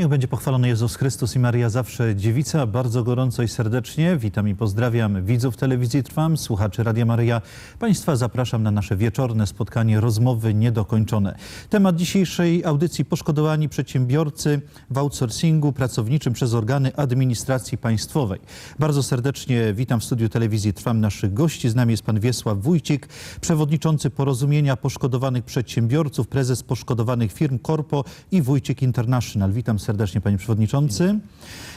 Niech będzie pochwalony Jezus Chrystus i Maria zawsze Dziewica. Bardzo gorąco i serdecznie witam i pozdrawiam widzów telewizji Trwam, słuchaczy Radia Maryja. Państwa zapraszam na nasze wieczorne spotkanie Rozmowy Niedokończone. Temat dzisiejszej audycji: poszkodowani przedsiębiorcy w outsourcingu pracowniczym przez organy administracji państwowej. Bardzo serdecznie witam w studiu telewizji Trwam naszych gości. Z nami jest pan Wiesław Wójcik, przewodniczący Porozumienia Poszkodowanych Przedsiębiorców, prezes Poszkodowanych Firm Corpo i Wójcik International. Witam serdecznie, panie przewodniczący.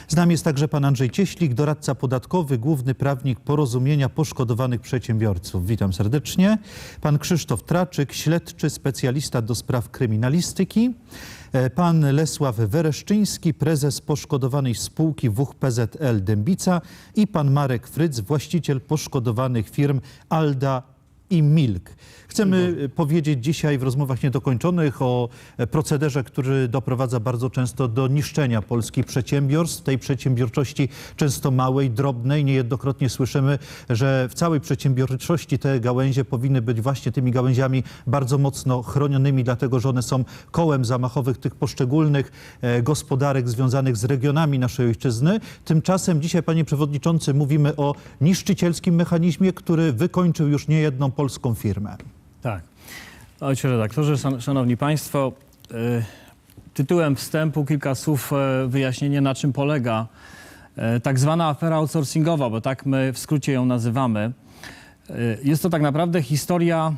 Z nami jest także pan Andrzej Cieślik, doradca podatkowy, główny prawnik Porozumienia Poszkodowanych Przedsiębiorców. Witam serdecznie. Pan Krzysztof Traczyk, śledczy specjalista do spraw kryminalistyki. Pan Lesław Wereszczyński, prezes poszkodowanej spółki WUCH-PZL Dębica i pan Marek Fryc, właściciel poszkodowanych firm Alda i Milk. Chcemy powiedzieć dzisiaj w rozmowach niedokończonych o procederze, który doprowadza bardzo często do niszczenia polskich przedsiębiorstw, tej przedsiębiorczości często małej, drobnej. Niejednokrotnie słyszymy, że w całej przedsiębiorczości te gałęzie powinny być właśnie tymi gałęziami bardzo mocno chronionymi, dlatego że one są kołem zamachowych tych poszczególnych gospodarek związanych z regionami naszej ojczyzny. Tymczasem dzisiaj, panie przewodniczący, mówimy o niszczycielskim mechanizmie, który wykończył już niejedną polską firmę. Tak. Ojcze redaktorze, szanowni państwo, tytułem wstępu kilka słów wyjaśnienia, na czym polega tak zwana afera outsourcingowa, bo tak my w skrócie ją nazywamy. Jest to tak naprawdę historia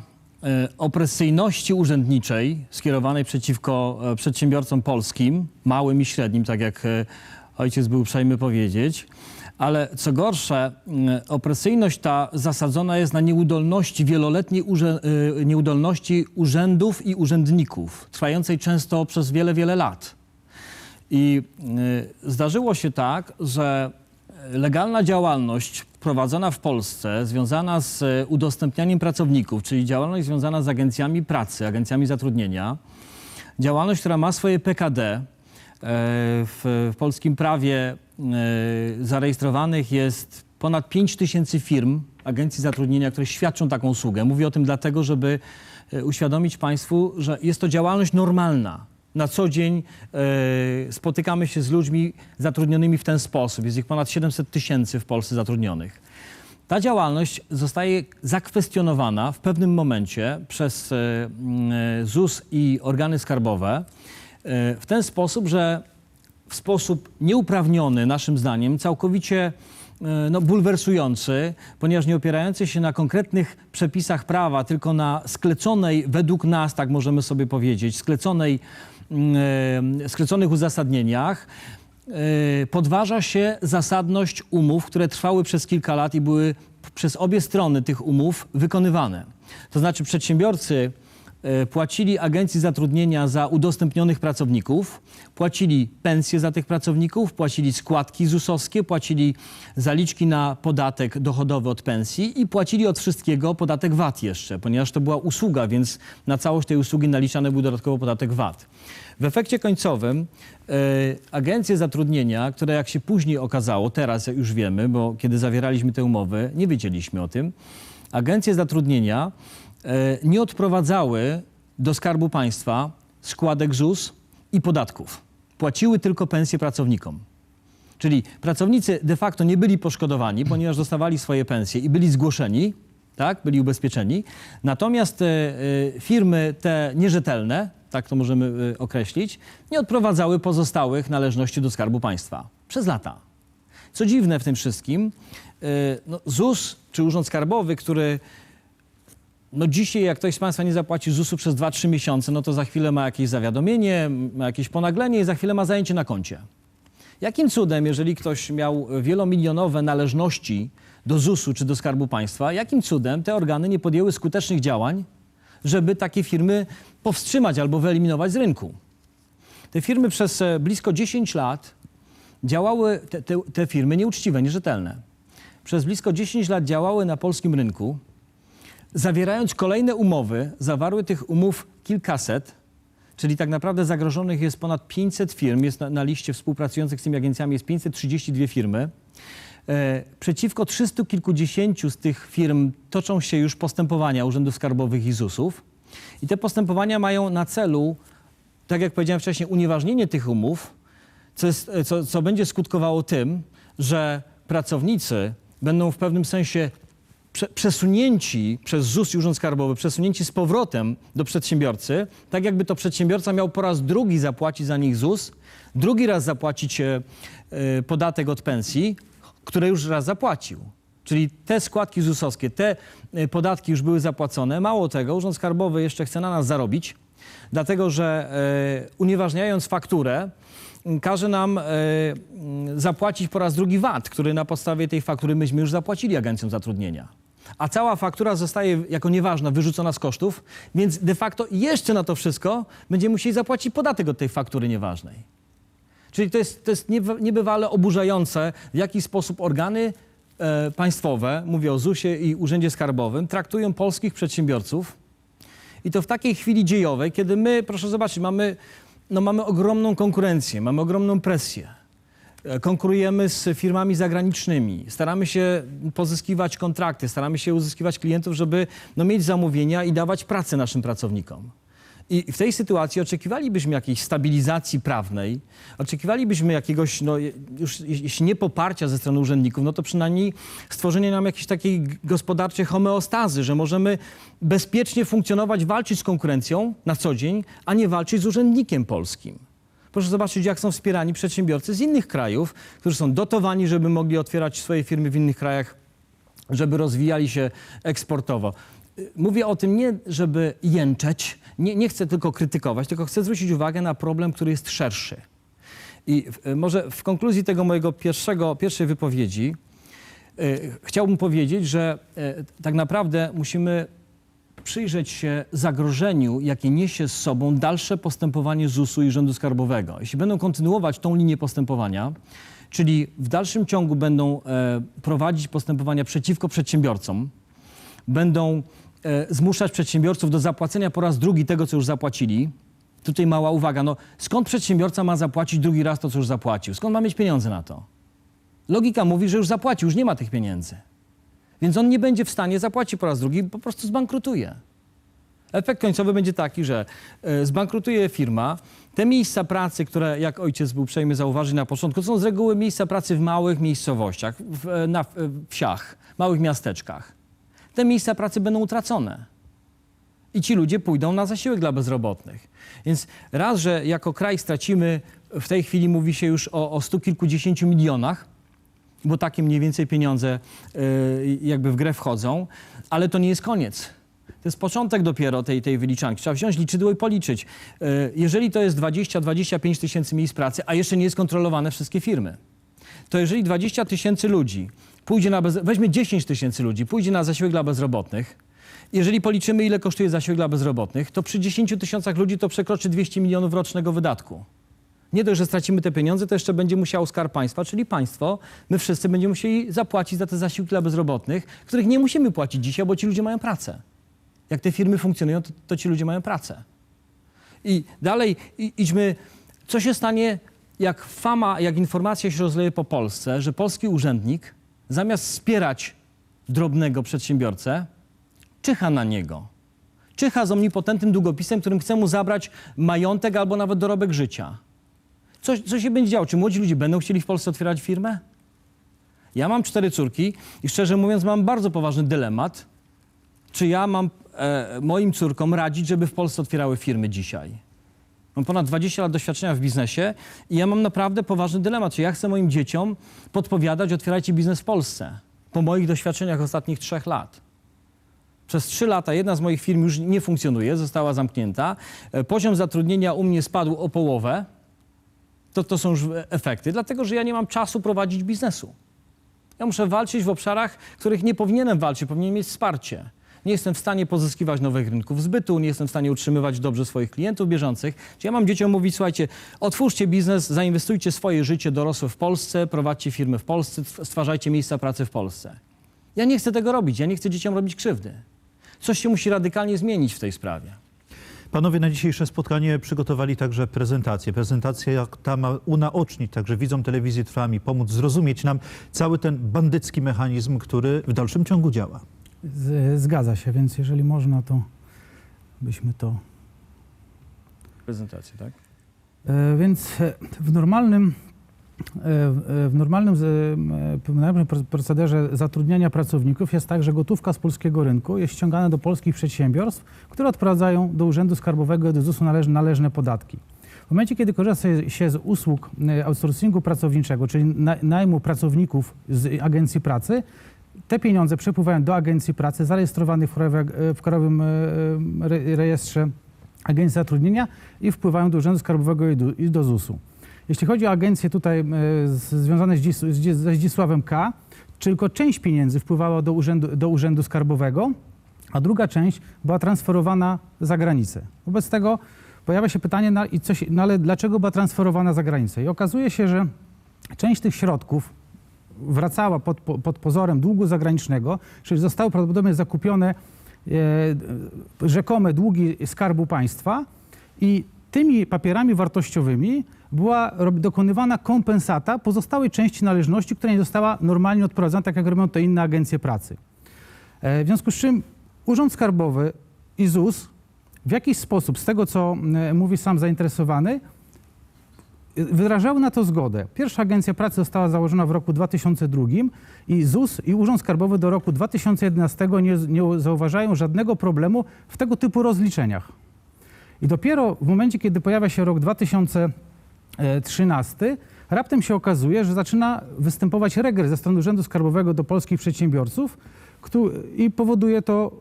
opresyjności urzędniczej skierowanej przeciwko przedsiębiorcom polskim, małym i średnim, tak jak ojciec był uprzejmy powiedzieć. Ale co gorsze, opresyjność ta zasadzona jest na nieudolności, wieloletniej nieudolności urzędów i urzędników, trwającej często przez wiele, wiele lat. I zdarzyło się tak, że legalna działalność prowadzona w Polsce, związana z udostępnianiem pracowników, czyli działalność związana z agencjami pracy, agencjami zatrudnienia, działalność, która ma swoje PKD, w polskim prawie zarejestrowanych jest ponad 5000 firm, agencji zatrudnienia, które świadczą taką usługę. Mówię o tym dlatego, żeby uświadomić państwu, że jest to działalność normalna. Na co dzień spotykamy się z ludźmi zatrudnionymi w ten sposób. Jest ich ponad 700 000 w Polsce zatrudnionych. Ta działalność zostaje zakwestionowana w pewnym momencie przez ZUS i organy skarbowe w ten sposób, że w sposób nieuprawniony, naszym zdaniem, całkowicie bulwersujący, ponieważ nie opierający się na konkretnych przepisach prawa, tylko na skleconej, według nas, tak możemy sobie powiedzieć, skleconych uzasadnieniach, podważa się zasadność umów, które trwały przez kilka lat i były przez obie strony tych umów wykonywane. To znaczy przedsiębiorcy płacili agencji zatrudnienia za udostępnionych pracowników, płacili pensje za tych pracowników, płacili składki ZUS-owskie, płacili zaliczki na podatek dochodowy od pensji i płacili od wszystkiego podatek VAT jeszcze, ponieważ to była usługa, więc na całość tej usługi naliczany był dodatkowo podatek VAT. W efekcie końcowym agencje zatrudnienia, które jak się później okazało, teraz już wiemy, bo kiedy zawieraliśmy te umowy, nie wiedzieliśmy o tym, agencje zatrudnienia nie odprowadzały do Skarbu Państwa składek ZUS i podatków. Płaciły tylko pensje pracownikom. Czyli pracownicy de facto nie byli poszkodowani, ponieważ dostawali swoje pensje i byli zgłoszeni, tak, byli ubezpieczeni. Natomiast firmy te nierzetelne, tak to możemy określić, nie odprowadzały pozostałych należności do Skarbu Państwa przez lata. Co dziwne w tym wszystkim, ZUS czy Urząd Skarbowy, który dzisiaj jak ktoś z państwa nie zapłaci ZUS-u przez 2-3 miesiące, to za chwilę ma jakieś zawiadomienie, ma jakieś ponaglenie i za chwilę ma zajęcie na koncie. Jakim cudem, jeżeli ktoś miał wielomilionowe należności do ZUS-u czy do Skarbu Państwa, jakim cudem te organy nie podjęły skutecznych działań, żeby takie firmy powstrzymać albo wyeliminować z rynku? Te firmy przez blisko 10 lat działały, te firmy nieuczciwe, nierzetelne, przez blisko 10 lat działały na polskim rynku, zawierając kolejne umowy, zawarły tych umów kilkaset, czyli tak naprawdę zagrożonych jest ponad 500 firm, jest na liście współpracujących z tymi agencjami jest 532 firmy. Przeciwko 300 kilkudziesięciu z tych firm toczą się już postępowania urzędów skarbowych i ZUS-ów. I te postępowania mają na celu, tak jak powiedziałem wcześniej, unieważnienie tych umów co będzie skutkowało tym, że pracownicy będą w pewnym sensie przesunięci przez ZUS i Urząd Skarbowy, przesunięci z powrotem do przedsiębiorcy, tak jakby to przedsiębiorca miał po raz drugi zapłacić za nich ZUS, drugi raz zapłacić podatek od pensji, które już raz zapłacił. Czyli te składki ZUS-owskie, te podatki już były zapłacone. Mało tego, Urząd Skarbowy jeszcze chce na nas zarobić, dlatego że unieważniając fakturę, każe nam zapłacić po raz drugi VAT, który na podstawie tej faktury myśmy już zapłacili agencjom zatrudnienia. A cała faktura zostaje jako nieważna, wyrzucona z kosztów, więc de facto jeszcze na to wszystko będziemy musieli zapłacić podatek od tej faktury nieważnej. Czyli to jest niebywale oburzające, w jaki sposób organy państwowe, mówię o ZUS-ie i Urzędzie Skarbowym, traktują polskich przedsiębiorców. I to w takiej chwili dziejowej, kiedy my, proszę zobaczyć, mamy ogromną konkurencję, mamy ogromną presję. Konkurujemy z firmami zagranicznymi, staramy się pozyskiwać kontrakty, staramy się uzyskiwać klientów, żeby mieć zamówienia i dawać pracę naszym pracownikom. I w tej sytuacji oczekiwalibyśmy jakiejś stabilizacji prawnej, oczekiwalibyśmy jakiegoś, już jeśli nie poparcia ze strony urzędników, to przynajmniej stworzenia nam jakiejś takiej gospodarczej homeostazy, że możemy bezpiecznie funkcjonować, walczyć z konkurencją na co dzień, a nie walczyć z urzędnikiem polskim. Proszę zobaczyć, jak są wspierani przedsiębiorcy z innych krajów, którzy są dotowani, żeby mogli otwierać swoje firmy w innych krajach, żeby rozwijali się eksportowo. Mówię o tym nie, żeby jęczeć, nie chcę tylko krytykować, tylko chcę zwrócić uwagę na problem, który jest szerszy. I może w konkluzji tego mojego pierwszej wypowiedzi chciałbym powiedzieć, że tak naprawdę musimy przyjrzeć się zagrożeniu, jakie niesie z sobą dalsze postępowanie ZUS-u i Urzędu Skarbowego. Jeśli będą kontynuować tą linię postępowania, czyli w dalszym ciągu będą prowadzić postępowania przeciwko przedsiębiorcom, będą zmuszać przedsiębiorców do zapłacenia po raz drugi tego, co już zapłacili. Tutaj mała uwaga, skąd przedsiębiorca ma zapłacić drugi raz to, co już zapłacił? Skąd ma mieć pieniądze na to? Logika mówi, że już zapłacił, już nie ma tych pieniędzy. Więc on nie będzie w stanie zapłacić po raz drugi, po prostu zbankrutuje. Efekt końcowy będzie taki, że zbankrutuje firma. Te miejsca pracy, które, jak ojciec był uprzejmy zauważyć na początku, to są z reguły miejsca pracy w małych miejscowościach, na wsiach, małych miasteczkach. Te miejsca pracy będą utracone. I ci ludzie pójdą na zasiłek dla bezrobotnych. Więc raz, że jako kraj stracimy, w tej chwili mówi się już o 100 kilkudziesięciu milionach, bo takie mniej więcej pieniądze jakby w grę wchodzą, ale to nie jest koniec. To jest początek dopiero tej wyliczanki. Trzeba wziąć liczydło i policzyć. Jeżeli to jest 20-25 tysięcy miejsc pracy, a jeszcze nie jest kontrolowane wszystkie firmy, to jeżeli 20 tysięcy ludzi pójdzie weźmie 10 tysięcy ludzi, pójdzie na zasiłek dla bezrobotnych, jeżeli policzymy, ile kosztuje zasiłek dla bezrobotnych, to przy 10 tysiącach ludzi to przekroczy 200 milionów rocznego wydatku. Nie dość, że stracimy te pieniądze, to jeszcze będzie musiał Skarb Państwa, czyli państwo, my wszyscy będziemy musieli zapłacić za te zasiłki dla bezrobotnych, których nie musimy płacić dzisiaj, bo ci ludzie mają pracę. Jak te firmy funkcjonują, to ci ludzie mają pracę. I dalej idźmy, co się stanie, jak informacja się rozleje po Polsce, że polski urzędnik zamiast wspierać drobnego przedsiębiorcę, czyha na niego. Czyha z omnipotentnym długopisem, którym chce mu zabrać majątek albo nawet dorobek życia. Co się będzie działo? Czy młodzi ludzie będą chcieli w Polsce otwierać firmę? Ja mam 4 córki i szczerze mówiąc mam bardzo poważny dylemat, czy ja mam moim córkom radzić, żeby w Polsce otwierały firmy dzisiaj. Mam ponad 20 lat doświadczenia w biznesie i ja mam naprawdę poważny dylemat, czy ja chcę moim dzieciom podpowiadać, otwierajcie biznes w Polsce, po moich doświadczeniach ostatnich 3 lat. Przez 3 lata jedna z moich firm już nie funkcjonuje, została zamknięta. Poziom zatrudnienia u mnie spadł o połowę. To są już efekty, dlatego że ja nie mam czasu prowadzić biznesu. Ja muszę walczyć w obszarach, w których nie powinienem walczyć, powinienem mieć wsparcie. Nie jestem w stanie pozyskiwać nowych rynków zbytu, nie jestem w stanie utrzymywać dobrze swoich klientów bieżących. Czyli ja mam dzieciom mówić, słuchajcie, otwórzcie biznes, zainwestujcie swoje życie dorosłe w Polsce, prowadźcie firmy w Polsce, stwarzajcie miejsca pracy w Polsce. Ja nie chcę tego robić, ja nie chcę dzieciom robić krzywdy. Coś się musi radykalnie zmienić w tej sprawie. Panowie na dzisiejsze spotkanie przygotowali także prezentację. Prezentacja ta ma unaocznić także widzom telewizji Trwam i pomóc zrozumieć nam cały ten bandycki mechanizm, który w dalszym ciągu działa. Zgadza się, więc jeżeli można, to byśmy to... Prezentację, tak? Więc w normalnym w normalnym procederze zatrudniania pracowników jest tak, że gotówka z polskiego rynku jest ściągana do polskich przedsiębiorstw, które odprowadzają do Urzędu Skarbowego i do ZUS-u należne podatki. W momencie, kiedy korzysta się z usług outsourcingu pracowniczego, czyli najmu pracowników z agencji pracy, te pieniądze przepływają do agencji pracy zarejestrowanych w Krajowym Rejestrze Agencji Zatrudnienia i wpływają do Urzędu Skarbowego i do ZUS-u. Jeśli chodzi o agencje tutaj związane ze Zdzisławem K., tylko część pieniędzy wpływała do Urzędu Skarbowego, a druga część była transferowana za granicę. Wobec tego pojawia się pytanie, ale dlaczego była transferowana za granicę? I okazuje się, że część tych środków wracała pod pozorem długu zagranicznego, czyli zostały prawdopodobnie zakupione rzekome długi Skarbu Państwa i tymi papierami wartościowymi była dokonywana kompensata pozostałej części należności, która nie została normalnie odprowadzona, tak jak robią to inne agencje pracy. W związku z czym Urząd Skarbowy i ZUS w jakiś sposób, z tego co mówi sam zainteresowany, wyrażały na to zgodę. Pierwsza agencja pracy została założona w roku 2002 i ZUS i Urząd Skarbowy do roku 2011 nie zauważają żadnego problemu w tego typu rozliczeniach. I dopiero w momencie, kiedy pojawia się rok 2013, raptem się okazuje, że zaczyna występować regres ze strony Urzędu Skarbowego do polskich przedsiębiorców i powoduje to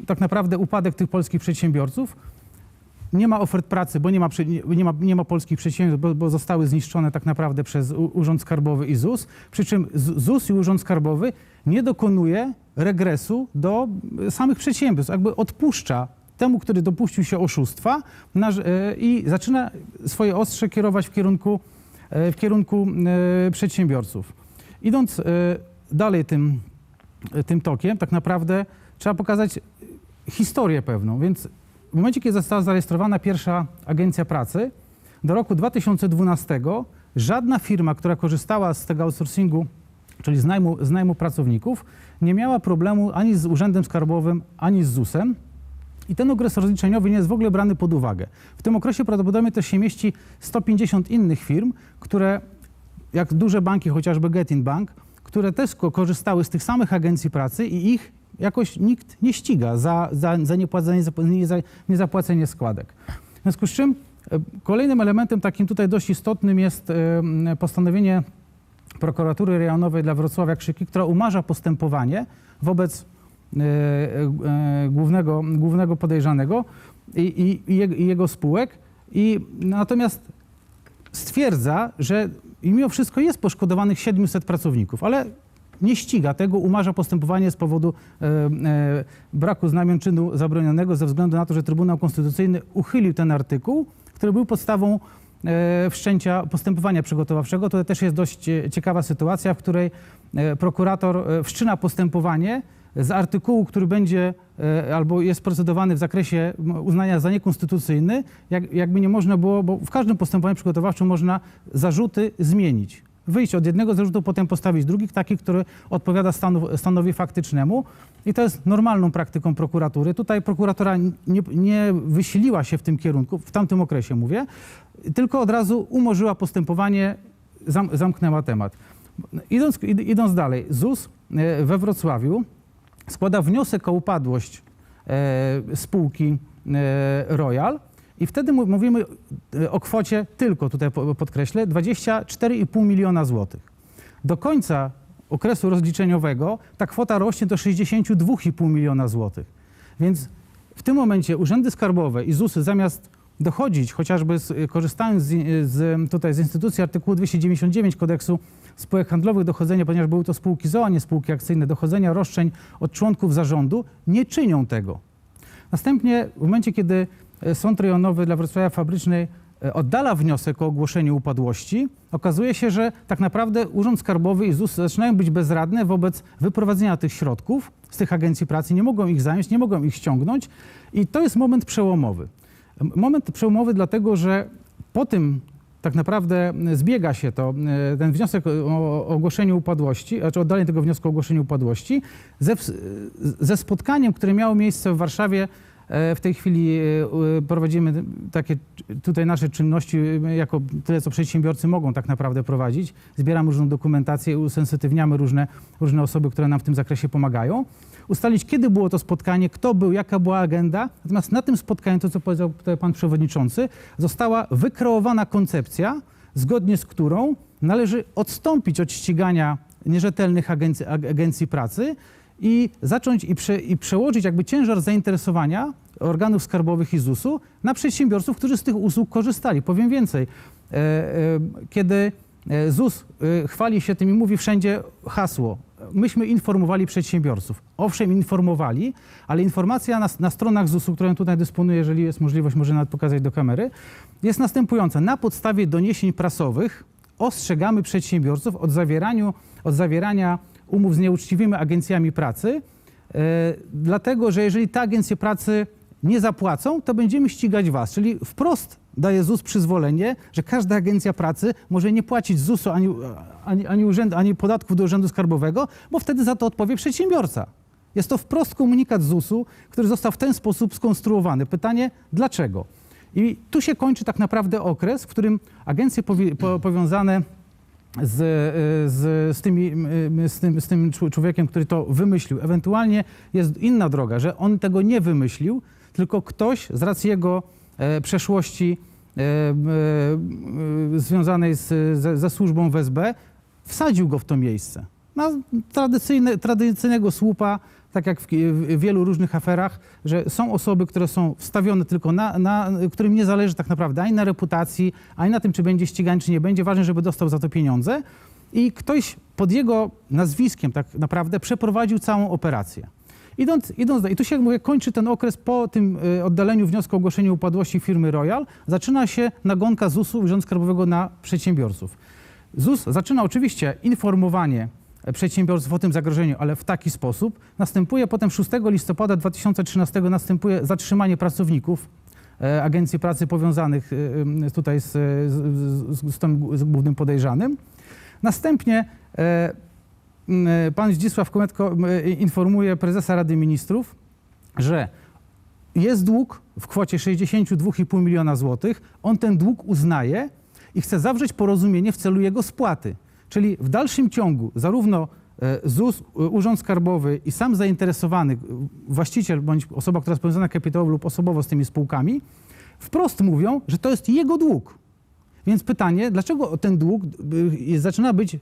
tak naprawdę upadek tych polskich przedsiębiorców. Nie ma ofert pracy, bo nie ma polskich przedsiębiorstw, bo zostały zniszczone tak naprawdę przez Urząd Skarbowy i ZUS. Przy czym ZUS i Urząd Skarbowy nie dokonuje regresu do samych przedsiębiorstw. Jakby odpuszcza temu, który dopuścił się oszustwa i zaczyna swoje ostrze kierować w kierunku przedsiębiorców. Idąc dalej tym tokiem, tak naprawdę trzeba pokazać historię pewną. Więc w momencie, kiedy została zarejestrowana pierwsza agencja pracy, do roku 2012 żadna firma, która korzystała z tego outsourcingu, czyli z najmu pracowników, nie miała problemu ani z Urzędem Skarbowym, ani z ZUS-em. I ten okres rozliczeniowy nie jest w ogóle brany pod uwagę. W tym okresie prawdopodobnie też się mieści 150 innych firm, które, jak duże banki, chociażby Getin Bank, które też korzystały z tych samych agencji pracy i ich jakoś nikt nie ściga za niezapłacenie składek. W związku z czym kolejnym elementem takim tutaj dość istotnym jest postanowienie Prokuratury Rejonowej dla Wrocławia Krzyki, która umarza postępowanie wobec głównego podejrzanego i jego spółek. Natomiast stwierdza, że mimo wszystko jest poszkodowanych 700 pracowników, ale nie ściga tego, umarza postępowanie z powodu braku znamion czynu zabronionego ze względu na to, że Trybunał Konstytucyjny uchylił ten artykuł, który był podstawą wszczęcia postępowania przygotowawczego. To też jest dość ciekawa sytuacja, w której prokurator wszczyna postępowanie z artykułu, który będzie albo jest procedowany w zakresie uznania za niekonstytucyjny, jakby nie można było, bo w każdym postępowaniu przygotowawczym można zarzuty zmienić. Wyjść od jednego zarzutu, potem postawić drugi, taki, który odpowiada stanowi faktycznemu. I to jest normalną praktyką prokuratury. Tutaj prokuratura nie wysiliła się w tym kierunku, w tamtym okresie mówię, tylko od razu umorzyła postępowanie, zamknęła temat. Idąc dalej, ZUS we Wrocławiu składa wniosek o upadłość spółki Royal i wtedy mówimy o kwocie, tylko tutaj podkreślę, 24,5 miliona złotych. Do końca okresu rozliczeniowego ta kwota rośnie do 62,5 miliona złotych. Więc w tym momencie urzędy skarbowe i ZUS-y zamiast dochodzić, chociażby korzystając z instytucji artykułu 299 Kodeksu Spółek Handlowych, dochodzenia, ponieważ były to spółki z o.o., a nie spółki akcyjne, dochodzenia roszczeń od członków zarządu, nie czynią tego. Następnie w momencie, kiedy Sąd Rejonowy dla Wrocławia Fabrycznej oddala wniosek o ogłoszenie upadłości, okazuje się, że tak naprawdę Urząd Skarbowy i ZUS zaczynają być bezradne wobec wyprowadzenia tych środków z tych agencji pracy, nie mogą ich zająć, nie mogą ich ściągnąć i to jest moment przełomowy. Moment przełomowy dlatego, że po tym tak naprawdę zbiega się ten wniosek o ogłoszeniu upadłości, znaczy oddalenie tego wniosku o ogłoszeniu upadłości ze spotkaniem, które miało miejsce w Warszawie W tej chwili prowadzimy takie tutaj nasze czynności jako tyle, co przedsiębiorcy mogą tak naprawdę prowadzić. Zbieramy różną dokumentację, usensytywniamy różne osoby, które nam w tym zakresie pomagają. Ustalić, kiedy było to spotkanie, kto był, jaka była agenda. Natomiast na tym spotkaniu, to co powiedział tutaj pan przewodniczący, została wykreowana koncepcja, zgodnie z którą należy odstąpić od ścigania nierzetelnych agencji pracy i zacząć i przełożyć jakby ciężar zainteresowania organów skarbowych i ZUS-u na przedsiębiorców, którzy z tych usług korzystali. Powiem więcej, kiedy ZUS chwali się tym i mówi wszędzie hasło, myśmy informowali przedsiębiorców. Owszem, informowali, ale informacja na stronach ZUS-u, którą tutaj dysponuję, jeżeli jest możliwość, może nawet pokazać do kamery, jest następująca. Na podstawie doniesień prasowych ostrzegamy przedsiębiorców od zawierania umów z nieuczciwymi agencjami pracy, dlatego że jeżeli te agencje pracy nie zapłacą, to będziemy ścigać was. Czyli wprost daje ZUS przyzwolenie, że każda agencja pracy może nie płacić ZUS-u ani podatków do Urzędu Skarbowego, bo wtedy za to odpowie przedsiębiorca. Jest to wprost komunikat ZUS-u, który został w ten sposób skonstruowany. Pytanie, dlaczego? I tu się kończy tak naprawdę okres, w którym agencje powiązane z tym człowiekiem, który to wymyślił. Ewentualnie jest inna droga, że on tego nie wymyślił, tylko ktoś z racji jego przeszłości związanej ze służbą w SB wsadził go w to miejsce. Na tradycyjnego słupa, tak jak w wielu różnych aferach, że są osoby, które są wstawione tylko którym nie zależy tak naprawdę ani na reputacji, ani na tym, czy będzie ścigany, czy nie będzie. Ważne, żeby dostał za to pieniądze. I ktoś pod jego nazwiskiem tak naprawdę przeprowadził całą operację. I tu się, jak mówię, kończy ten okres po tym oddaleniu wniosku o ogłoszenie upadłości firmy Royal. Zaczyna się nagonka ZUS-u, Urzędu Skarbowego na przedsiębiorców. ZUS zaczyna oczywiście informowanie przedsiębiorców o tym zagrożeniu, ale w taki sposób. Następuje potem 6 listopada 2013 następuje zatrzymanie pracowników agencji pracy powiązanych tutaj z tym głównym podejrzanym. Następnie pan Zdzisław Kometko informuje prezesa Rady Ministrów, że jest dług w kwocie 62,5 miliona złotych. On ten dług uznaje i chce zawrzeć porozumienie w celu jego spłaty. Czyli w dalszym ciągu zarówno ZUS, Urząd Skarbowy i sam zainteresowany właściciel bądź osoba, która jest powiązana kapitałowo lub osobowo z tymi spółkami, wprost mówią, że to jest jego dług. Więc pytanie, dlaczego ten dług zaczyna być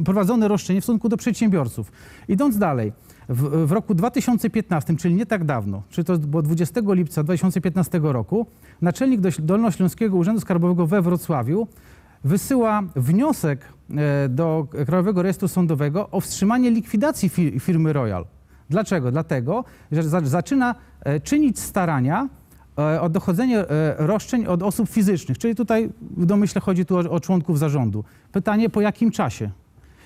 prowadzone roszczenie w stosunku do przedsiębiorców? Idąc dalej, w roku 2015, czyli nie tak dawno, czyli to było 20 lipca 2015 roku, naczelnik Dolnośląskiego Urzędu Skarbowego we Wrocławiu wysyła wniosek do Krajowego Rejestru Sądowego o wstrzymanie likwidacji firmy Royal. Dlaczego? Dlatego, że zaczyna czynić starania o dochodzenie roszczeń od osób fizycznych, czyli tutaj w domyśle chodzi tu o członków zarządu. Pytanie, po jakim czasie?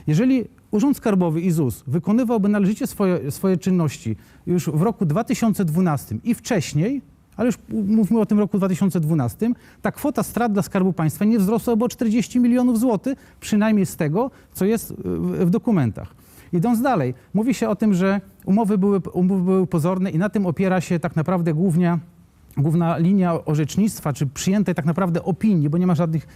Jeżeli Urząd Skarbowy i ZUS wykonywałby należycie swoje czynności już w roku 2012 i wcześniej, ale już mówmy o tym roku 2012, ta kwota strat dla Skarbu Państwa nie wzrosła o 40 milionów złotych, przynajmniej z tego, co jest w dokumentach. Idąc dalej, mówi się o tym, że umowy były pozorne i na tym opiera się tak naprawdę główna linia orzecznictwa, czy przyjętej tak naprawdę opinii, bo nie ma żadnych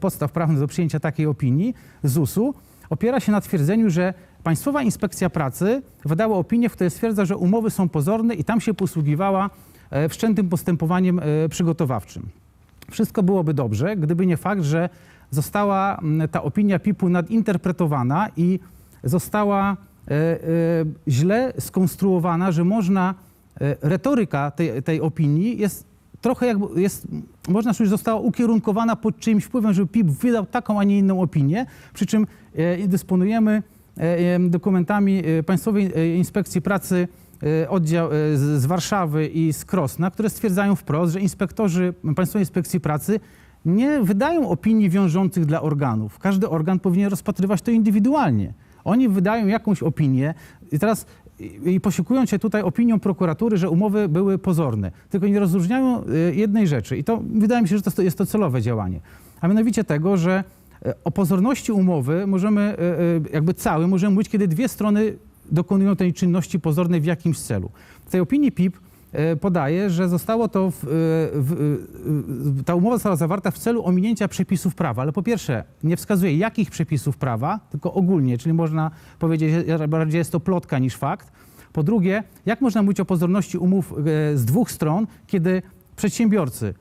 podstaw prawnych do przyjęcia takiej opinii ZUS-u, opiera się na twierdzeniu, że Państwowa Inspekcja Pracy wydała opinię, w której stwierdza, że umowy są pozorne i tam się posługiwała wszczętym postępowaniem przygotowawczym. Wszystko byłoby dobrze, gdyby nie fakt, że została ta opinia PIP-u nadinterpretowana i została źle skonstruowana, że retoryka tej opinii jest trochę jakby, można powiedzieć, została ukierunkowana pod czyimś wpływem, żeby PIP wydał taką, a nie inną opinię, przy czym dysponujemy dokumentami Państwowej Inspekcji Pracy oddział z Warszawy i z Krosna, które stwierdzają wprost, że inspektorzy Państwowej Inspekcji Pracy nie wydają opinii wiążących dla organów. Każdy organ powinien rozpatrywać to indywidualnie. Oni wydają jakąś opinię i posiłkują się tutaj opinią prokuratury, że umowy były pozorne. Tylko nie rozróżniają jednej rzeczy i to wydaje mi się, że jest to celowe działanie. A mianowicie tego, że o pozorności umowy możemy mówić, kiedy dwie strony dokonują tej czynności pozornej w jakimś celu. W tej opinii PIP podaje, że zostało to ta umowa została zawarta w celu ominięcia przepisów prawa, ale po pierwsze nie wskazuje jakich przepisów prawa, tylko ogólnie, czyli można powiedzieć, że bardziej jest to plotka niż fakt. Po drugie, jak można mówić o pozorności umów z dwóch stron, kiedy przedsiębiorcy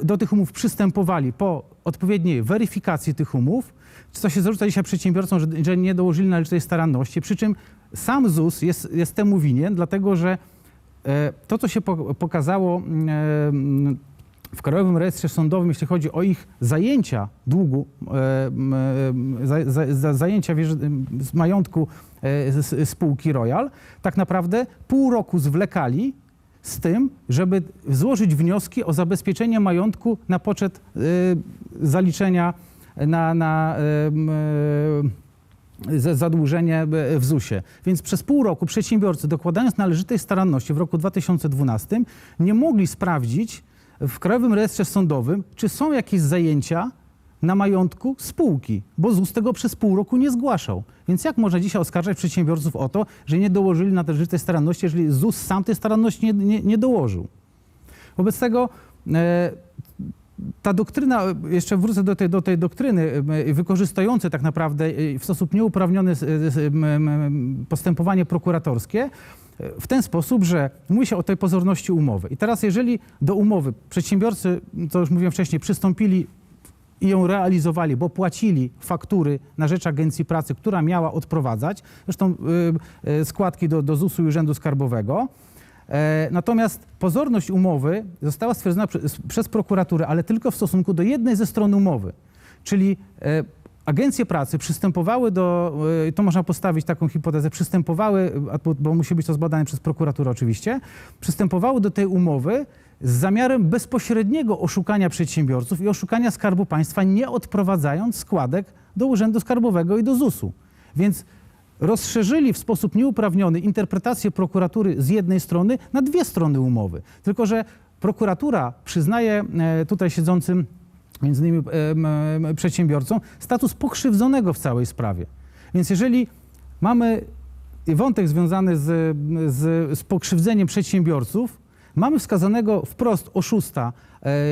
do tych umów przystępowali po odpowiedniej weryfikacji tych umów, co się zarzuca dzisiaj przedsiębiorcom, że nie dołożyli należytej staranności, przy czym sam ZUS jest temu winien, dlatego że to, co się pokazało w Krajowym Rejestrze Sądowym, jeśli chodzi o ich zajęcia długu, zajęcia z majątku spółki Royal, tak naprawdę pół roku zwlekali z tym, żeby złożyć wnioski o zabezpieczenie majątku na poczet zaliczenia na zadłużenie w ZUS-ie. Więc przez pół roku przedsiębiorcy, dokładając należytej staranności w roku 2012, nie mogli sprawdzić w Krajowym Rejestrze Sądowym, czy są jakieś zajęcia na majątku spółki, bo ZUS tego przez pół roku nie zgłaszał. Więc jak można dzisiaj oskarżać przedsiębiorców o to, że nie dołożyli należytej staranności, jeżeli ZUS sam tej staranności nie dołożył? Wobec tego ta doktryna, jeszcze wrócę do tej doktryny, wykorzystującej tak naprawdę w sposób nieuprawniony postępowanie prokuratorskie, w ten sposób, że mówi się o tej pozorności umowy. I teraz jeżeli do umowy przedsiębiorcy, co już mówiłem wcześniej, przystąpili i ją realizowali, bo płacili faktury na rzecz Agencji Pracy, która miała odprowadzać, zresztą składki do ZUS-u i Urzędu Skarbowego. Natomiast pozorność umowy została stwierdzona przez prokuraturę, ale tylko w stosunku do jednej ze stron umowy. Czyli agencje pracy przystępowały to można postawić taką hipotezę, przystępowały, bo musi być to zbadane przez prokuraturę oczywiście, przystępowały do tej umowy z zamiarem bezpośredniego oszukania przedsiębiorców i oszukania Skarbu Państwa, nie odprowadzając składek do Urzędu Skarbowego i do ZUS-u. Więc rozszerzyli w sposób nieuprawniony interpretację prokuratury z jednej strony na dwie strony umowy. Tylko że prokuratura przyznaje tutaj siedzącym między innymi przedsiębiorcom status pokrzywdzonego w całej sprawie. Więc jeżeli mamy wątek związany z pokrzywdzeniem przedsiębiorców, mamy wskazanego wprost oszusta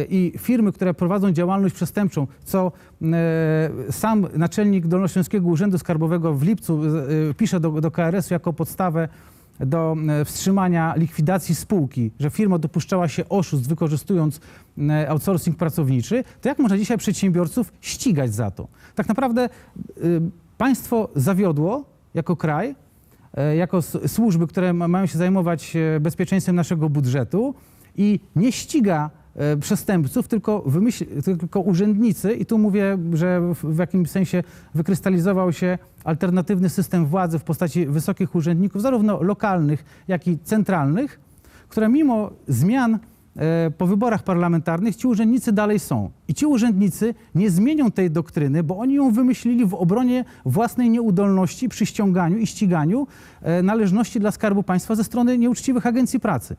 i firmy, które prowadzą działalność przestępczą, co sam naczelnik Dolnośląskiego Urzędu Skarbowego w lipcu pisze do KRS-u jako podstawę do wstrzymania likwidacji spółki, że firma dopuszczała się oszustw, wykorzystując outsourcing pracowniczy, to jak można dzisiaj przedsiębiorców ścigać za to? Tak naprawdę państwo zawiodło jako kraj, jako służby, które mają się zajmować bezpieczeństwem naszego budżetu i nie ściga przestępców, tylko urzędnicy. I tu mówię, że w jakimś sensie wykrystalizował się alternatywny system władzy w postaci wysokich urzędników, zarówno lokalnych, jak i centralnych, które mimo zmian po wyborach parlamentarnych ci urzędnicy dalej są. I ci urzędnicy nie zmienią tej doktryny, bo oni ją wymyślili w obronie własnej nieudolności przy ściąganiu i ściganiu należności dla Skarbu Państwa ze strony nieuczciwych agencji pracy.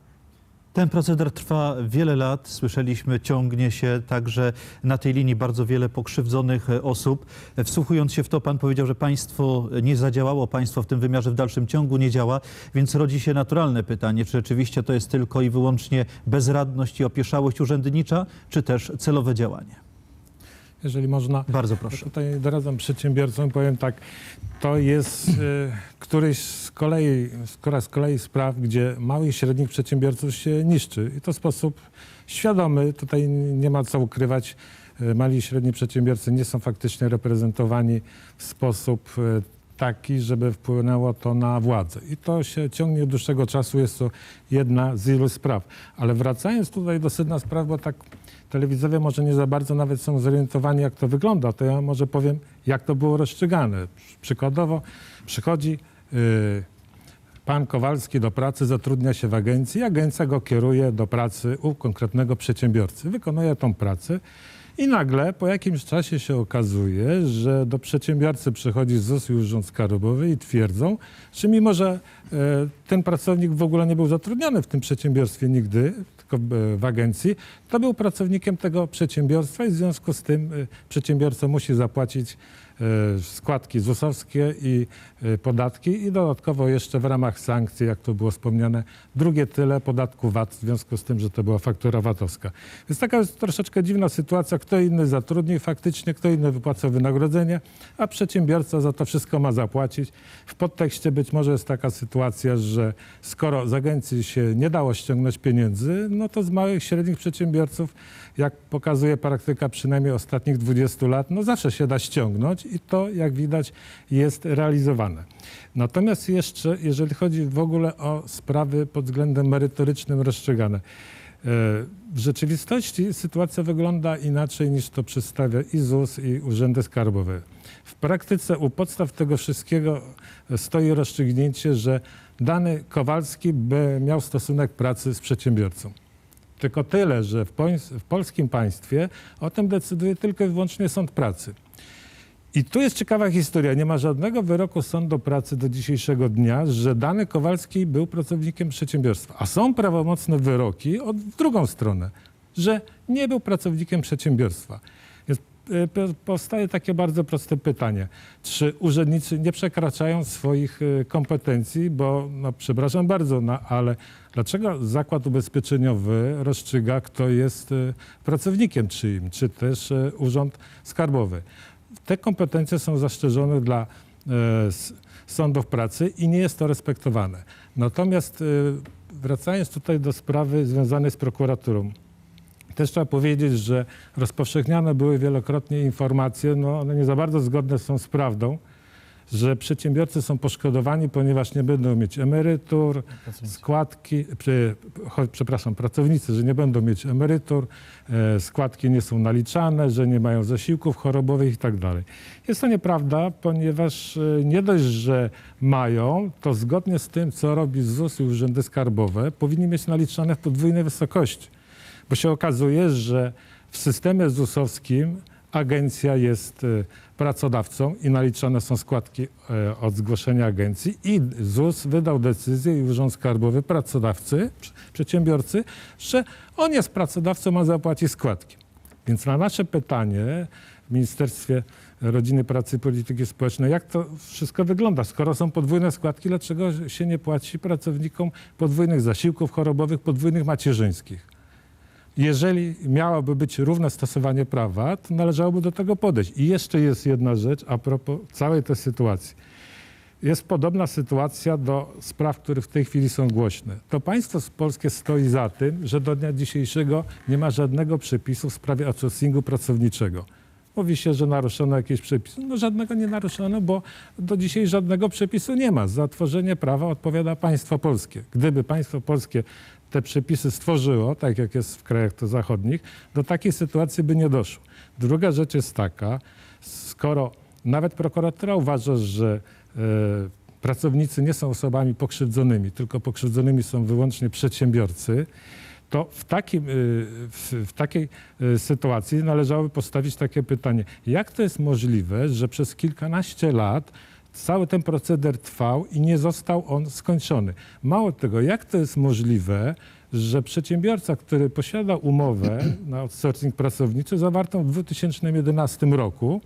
Ten proceder trwa wiele lat. Słyszeliśmy, ciągnie się także na tej linii bardzo wiele pokrzywdzonych osób. Wsłuchując się w to, pan powiedział, że państwo nie zadziałało, państwo w tym wymiarze w dalszym ciągu nie działa, więc rodzi się naturalne pytanie, czy rzeczywiście to jest tylko i wyłącznie bezradność i opieszałość urzędnicza, czy też celowe działanie? Jeżeli można, Bardzo proszę. tutaj doradzam przedsiębiorcom, powiem tak, to jest któraś z kolei spraw, gdzie małych i średnich przedsiębiorców się niszczy i to w sposób świadomy, tutaj nie ma co ukrywać, mali i średni przedsiębiorcy nie są faktycznie reprezentowani w sposób taki, żeby wpłynęło to na władzę. I to się ciągnie od dłuższego czasu, jest to jedna z wielu spraw. Ale wracając tutaj do sedna spraw, bo tak telewidzowie może nie za bardzo nawet są zorientowani, jak to wygląda, to ja może powiem, jak to było rozstrzygane. Przykładowo przychodzi pan Kowalski do pracy, zatrudnia się w agencji, agencja go kieruje do pracy u konkretnego przedsiębiorcy. Wykonuje tą pracę I nagle po jakimś czasie się okazuje, że do przedsiębiorcy przychodzi ZUS i Urząd Skarbowy i twierdzą, że mimo, że ten pracownik w ogóle nie był zatrudniony w tym przedsiębiorstwie nigdy, tylko w agencji, to był pracownikiem tego przedsiębiorstwa i w związku z tym przedsiębiorca musi zapłacić składki ZUS-owskie i podatki i dodatkowo jeszcze w ramach sankcji, jak to było wspomniane, drugie tyle podatku VAT w związku z tym, że to była faktura VAT-owska. Więc taka jest troszeczkę dziwna sytuacja, kto inny zatrudni faktycznie, kto inny wypłaca wynagrodzenie, a przedsiębiorca za to wszystko ma zapłacić. W podtekście być może jest taka sytuacja, że skoro z agencji się nie dało ściągnąć pieniędzy, no to z małych, średnich przedsiębiorców, jak pokazuje praktyka przynajmniej ostatnich 20 lat, no zawsze się da ściągnąć i to, jak widać, jest realizowane. Natomiast jeszcze, jeżeli chodzi w ogóle o sprawy pod względem merytorycznym rozstrzygane, w rzeczywistości sytuacja wygląda inaczej niż to przedstawia i ZUS, i urzędy skarbowe. W praktyce u podstaw tego wszystkiego stoi rozstrzygnięcie, że dany Kowalski miał stosunek pracy z przedsiębiorcą. Tylko tyle, że w polskim państwie o tym decyduje tylko i wyłącznie sąd pracy. I tu jest ciekawa historia. Nie ma żadnego wyroku sądu pracy do dzisiejszego dnia, że dany Kowalski był pracownikiem przedsiębiorstwa. A są prawomocne wyroki w drugą stronę, że nie był pracownikiem przedsiębiorstwa. Więc powstaje takie bardzo proste pytanie. Czy urzędnicy nie przekraczają swoich kompetencji? Bo, no przepraszam bardzo, no, ale dlaczego Zakład Ubezpieczeniowy rozstrzyga, kto jest pracownikiem czyim, czy też Urząd Skarbowy? Te kompetencje są zastrzeżone dla sądów pracy i nie jest to respektowane. Natomiast wracając tutaj do sprawy związanej z prokuraturą, też trzeba powiedzieć, że rozpowszechniane były wielokrotnie informacje, no one nie za bardzo zgodne są z prawdą, że przedsiębiorcy są poszkodowani, ponieważ nie będą mieć emerytur, składki, pracownicy, że nie będą mieć emerytur, składki nie są naliczane, że nie mają zasiłków chorobowych i tak dalej. Jest to nieprawda, ponieważ nie dość, że mają, to zgodnie z tym, co robi ZUS i urzędy skarbowe, powinni mieć naliczane w podwójnej wysokości. Bo się okazuje, że w systemie ZUS-owskim agencja jest pracodawcą i naliczane są składki od zgłoszenia agencji i ZUS wydał decyzję i Urząd Skarbowy pracodawcy, przedsiębiorcy, że on jest pracodawcą, ma zapłacić składki. Więc na nasze pytanie w Ministerstwie Rodziny, Pracy i Polityki Społecznej, jak to wszystko wygląda? Skoro są podwójne składki, dlaczego się nie płaci pracownikom podwójnych zasiłków chorobowych, podwójnych macierzyńskich? Jeżeli miałoby być równe stosowanie prawa, to należałoby do tego podejść. I jeszcze jest jedna rzecz a propos całej tej sytuacji. Jest podobna sytuacja do spraw, które w tej chwili są głośne. To państwo polskie stoi za tym, że do dnia dzisiejszego nie ma żadnego przepisu w sprawie outsourcingu pracowniczego. Mówi się, że naruszono jakieś przepisy. No żadnego nie naruszono, bo do dzisiaj żadnego przepisu nie ma. Za tworzenie prawa odpowiada państwo polskie. Gdyby państwo polskie te przepisy stworzyło, tak jak jest w krajach zachodnich, do takiej sytuacji by nie doszło. Druga rzecz jest taka, skoro nawet prokuratura uważa, że pracownicy nie są osobami pokrzywdzonymi, tylko pokrzywdzonymi są wyłącznie przedsiębiorcy, to w takiej sytuacji należałoby postawić takie pytanie, jak to jest możliwe, że przez kilkanaście lat cały ten proceder trwał i nie został on skończony. Mało tego, jak to jest możliwe, że przedsiębiorca, który posiada umowę na outsourcing pracowniczy zawartą w 2011 roku,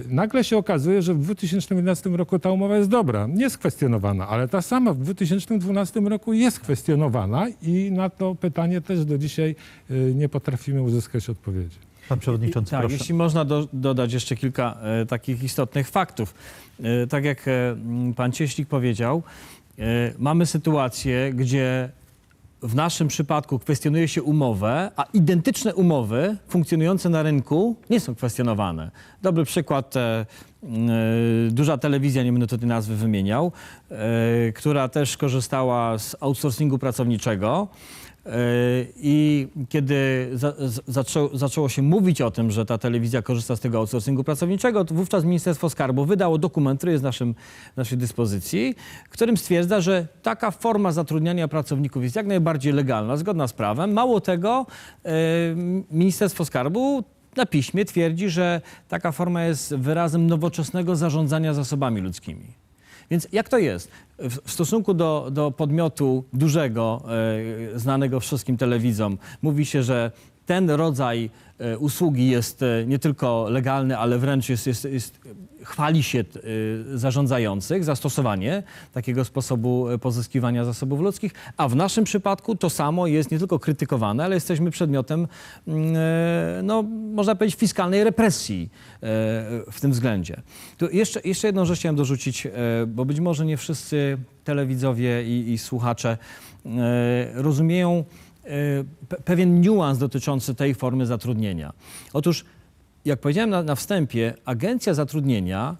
nagle się okazuje, że w 2011 roku ta umowa jest dobra, nie jest kwestionowana, ale ta sama w 2012 roku jest kwestionowana i na to pytanie też do dzisiaj nie potrafimy uzyskać odpowiedzi. Pan przewodniczący, Tak, proszę. jeśli można dodać jeszcze kilka takich istotnych faktów. Tak jak pan Cieślik powiedział, mamy sytuację, gdzie w naszym przypadku kwestionuje się umowę, a identyczne umowy funkcjonujące na rynku nie są kwestionowane. Dobry przykład, duża telewizja, nie będę tutaj nazwy wymieniał, która też korzystała z outsourcingu pracowniczego. I kiedy zaczęło się mówić o tym, że ta telewizja korzysta z tego outsourcingu pracowniczego, to wówczas Ministerstwo Skarbu wydało dokument, który jest w naszej dyspozycji, w którym stwierdza, że taka forma zatrudniania pracowników jest jak najbardziej legalna, zgodna z prawem. Mało tego, Ministerstwo Skarbu na piśmie twierdzi, że taka forma jest wyrazem nowoczesnego zarządzania zasobami ludzkimi. Więc jak to jest? W stosunku do podmiotu dużego, znanego wszystkim telewidzom, mówi się, że ten rodzaj usługi jest nie tylko legalny, ale wręcz chwali się zarządzających za stosowanie takiego sposobu pozyskiwania zasobów ludzkich, a w naszym przypadku to samo jest nie tylko krytykowane, ale jesteśmy przedmiotem, no, można powiedzieć, fiskalnej represji w tym względzie. Tu jeszcze jedną rzecz chciałem dorzucić, bo być może nie wszyscy telewidzowie i słuchacze rozumieją pewien niuans dotyczący tej formy zatrudnienia. Otóż, jak powiedziałem na wstępie, agencja zatrudnienia,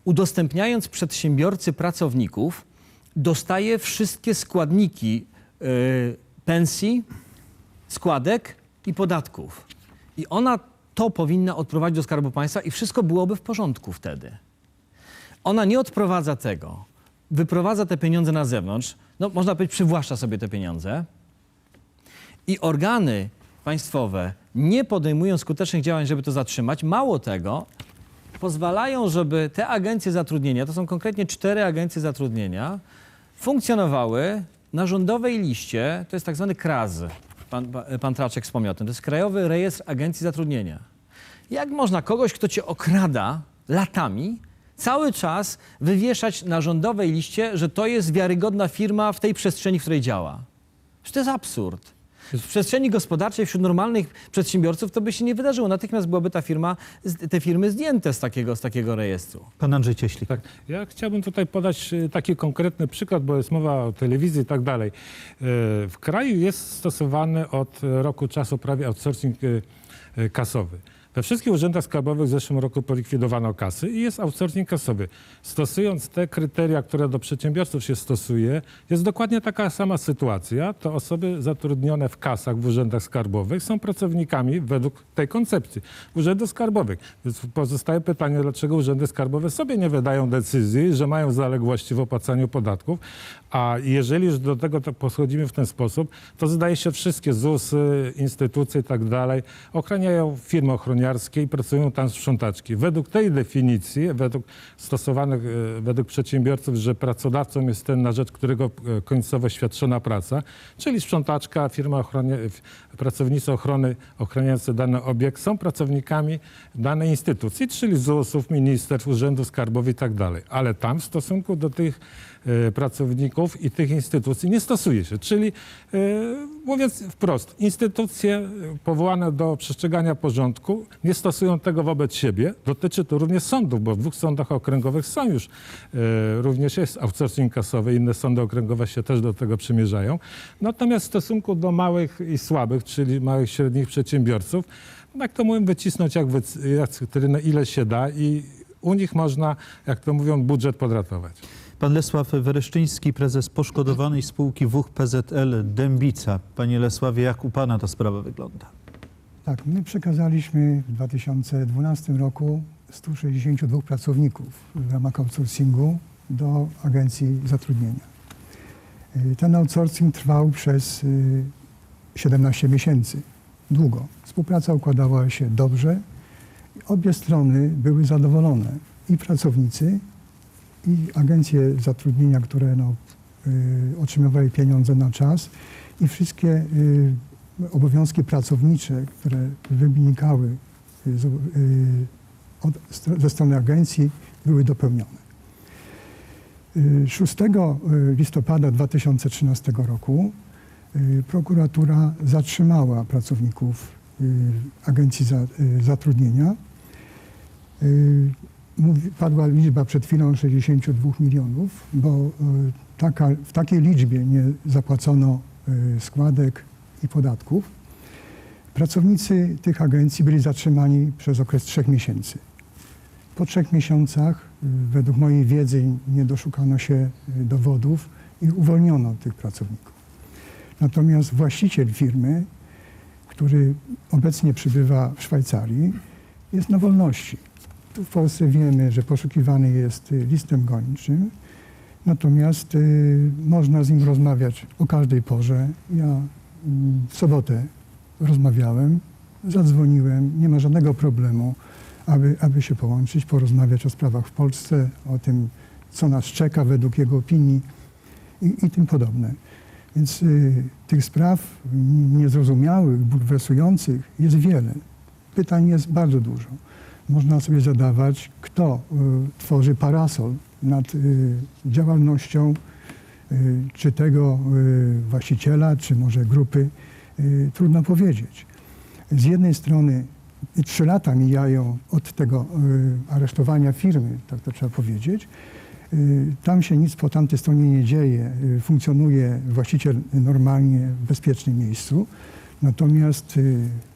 udostępniając przedsiębiorcy pracowników, dostaje wszystkie składniki pensji, składek i podatków. I ona to powinna odprowadzić do Skarbu Państwa i wszystko byłoby w porządku wtedy. Ona nie odprowadza tego, wyprowadza te pieniądze na zewnątrz, no można powiedzieć, przywłaszcza sobie te pieniądze, i organy państwowe nie podejmują skutecznych działań, żeby to zatrzymać. Mało tego, pozwalają, żeby te agencje zatrudnienia, to są konkretnie 4 agencje zatrudnienia, funkcjonowały na rządowej liście, to jest tak zwany KRAZ, pan Traczek wspomniał o tym, to jest Krajowy Rejestr Agencji Zatrudnienia. Jak można kogoś, kto cię okrada latami, cały czas wywieszać na rządowej liście, że to jest wiarygodna firma w tej przestrzeni, w której działa? Że to jest absurd. W przestrzeni gospodarczej, wśród normalnych przedsiębiorców to by się nie wydarzyło. Natychmiast byłaby te firmy zdjęte z takiego rejestru. Pan Andrzej Cieślik. Tak. Ja chciałbym tutaj podać taki konkretny przykład, bo jest mowa o telewizji i tak dalej. W kraju jest stosowany od roku czasu prawie outsourcing kasowy. We wszystkich urzędach skarbowych w zeszłym roku polikwidowano kasy i jest outsourcing kasowy. Stosując te kryteria, które do przedsiębiorców się stosuje, jest dokładnie taka sama sytuacja. To osoby zatrudnione w kasach w urzędach skarbowych są pracownikami według tej koncepcji urzędów skarbowych. Więc pozostaje pytanie, dlaczego urzędy skarbowe sobie nie wydają decyzji, że mają zaległości w opłacaniu podatków, a jeżeli już do tego podchodzimy w ten sposób, to zdaje się wszystkie ZUS-y, instytucje i tak dalej ochraniają firmy ochroniarskie i pracują tam sprzątaczki. Według tej definicji, według przedsiębiorców, że pracodawcą jest ten, na rzecz którego końcowo świadczona praca, czyli sprzątaczka, pracownicy ochrony ochraniający dany obiekt są pracownikami danej instytucji, czyli ZUS-ów, ministerstw, urzędów skarbowych i tak dalej. Ale tam w stosunku do tych pracowników i tych instytucji nie stosuje się. Czyli mówiąc wprost, instytucje powołane do przestrzegania porządku nie stosują tego wobec siebie. Dotyczy to również sądów, bo w 2 sądach okręgowych są już, również jest outsourcing kasowy, inne sądy okręgowe się też do tego przymierzają. Natomiast w stosunku do małych i słabych, czyli małych i średnich przedsiębiorców, jak to mówię, wycisnąć ile się da i u nich można, jak to mówią, budżet podratować. Pan Lesław Wereszczyński, prezes poszkodowanej spółki WUCH PZL Dębica. Panie Lesławie, jak u pana ta sprawa wygląda? Tak, my przekazaliśmy w 2012 roku 162 pracowników w ramach outsourcingu do agencji zatrudnienia. Ten outsourcing trwał przez 17 miesięcy. Długo. Współpraca układała się dobrze. Obie strony były zadowolone. I pracownicy, i agencje zatrudnienia, które otrzymywały pieniądze na czas, i wszystkie obowiązki pracownicze, które wynikały ze strony agencji, były dopełnione. 6 listopada 2013 roku prokuratura zatrzymała pracowników agencji zatrudnienia. Padła liczba przed chwilą 62 milionów, bo w takiej liczbie nie zapłacono składek i podatków. Pracownicy tych agencji byli zatrzymani przez okres 3 miesięcy. Po 3 miesiącach, według mojej wiedzy, nie doszukano się dowodów i uwolniono tych pracowników. Natomiast właściciel firmy, który obecnie przebywa w Szwajcarii, jest na wolności. Tu w Polsce wiemy, że poszukiwany jest listem gończym, natomiast można z nim rozmawiać o każdej porze. Ja w sobotę rozmawiałem, zadzwoniłem, nie ma żadnego problemu, aby się połączyć, porozmawiać o sprawach w Polsce, o tym, co nas czeka według jego opinii i tym podobne. Więc tych spraw niezrozumiałych, bulwersujących jest wiele. Pytań jest bardzo dużo. Można sobie zadawać, kto tworzy parasol nad działalnością czy tego właściciela, czy może grupy. Trudno powiedzieć. Z jednej strony 3 lata mijają od tego aresztowania firmy, tak to trzeba powiedzieć. Tam się nic po tamtej stronie nie dzieje. Funkcjonuje właściciel normalnie, w bezpiecznym miejscu. Natomiast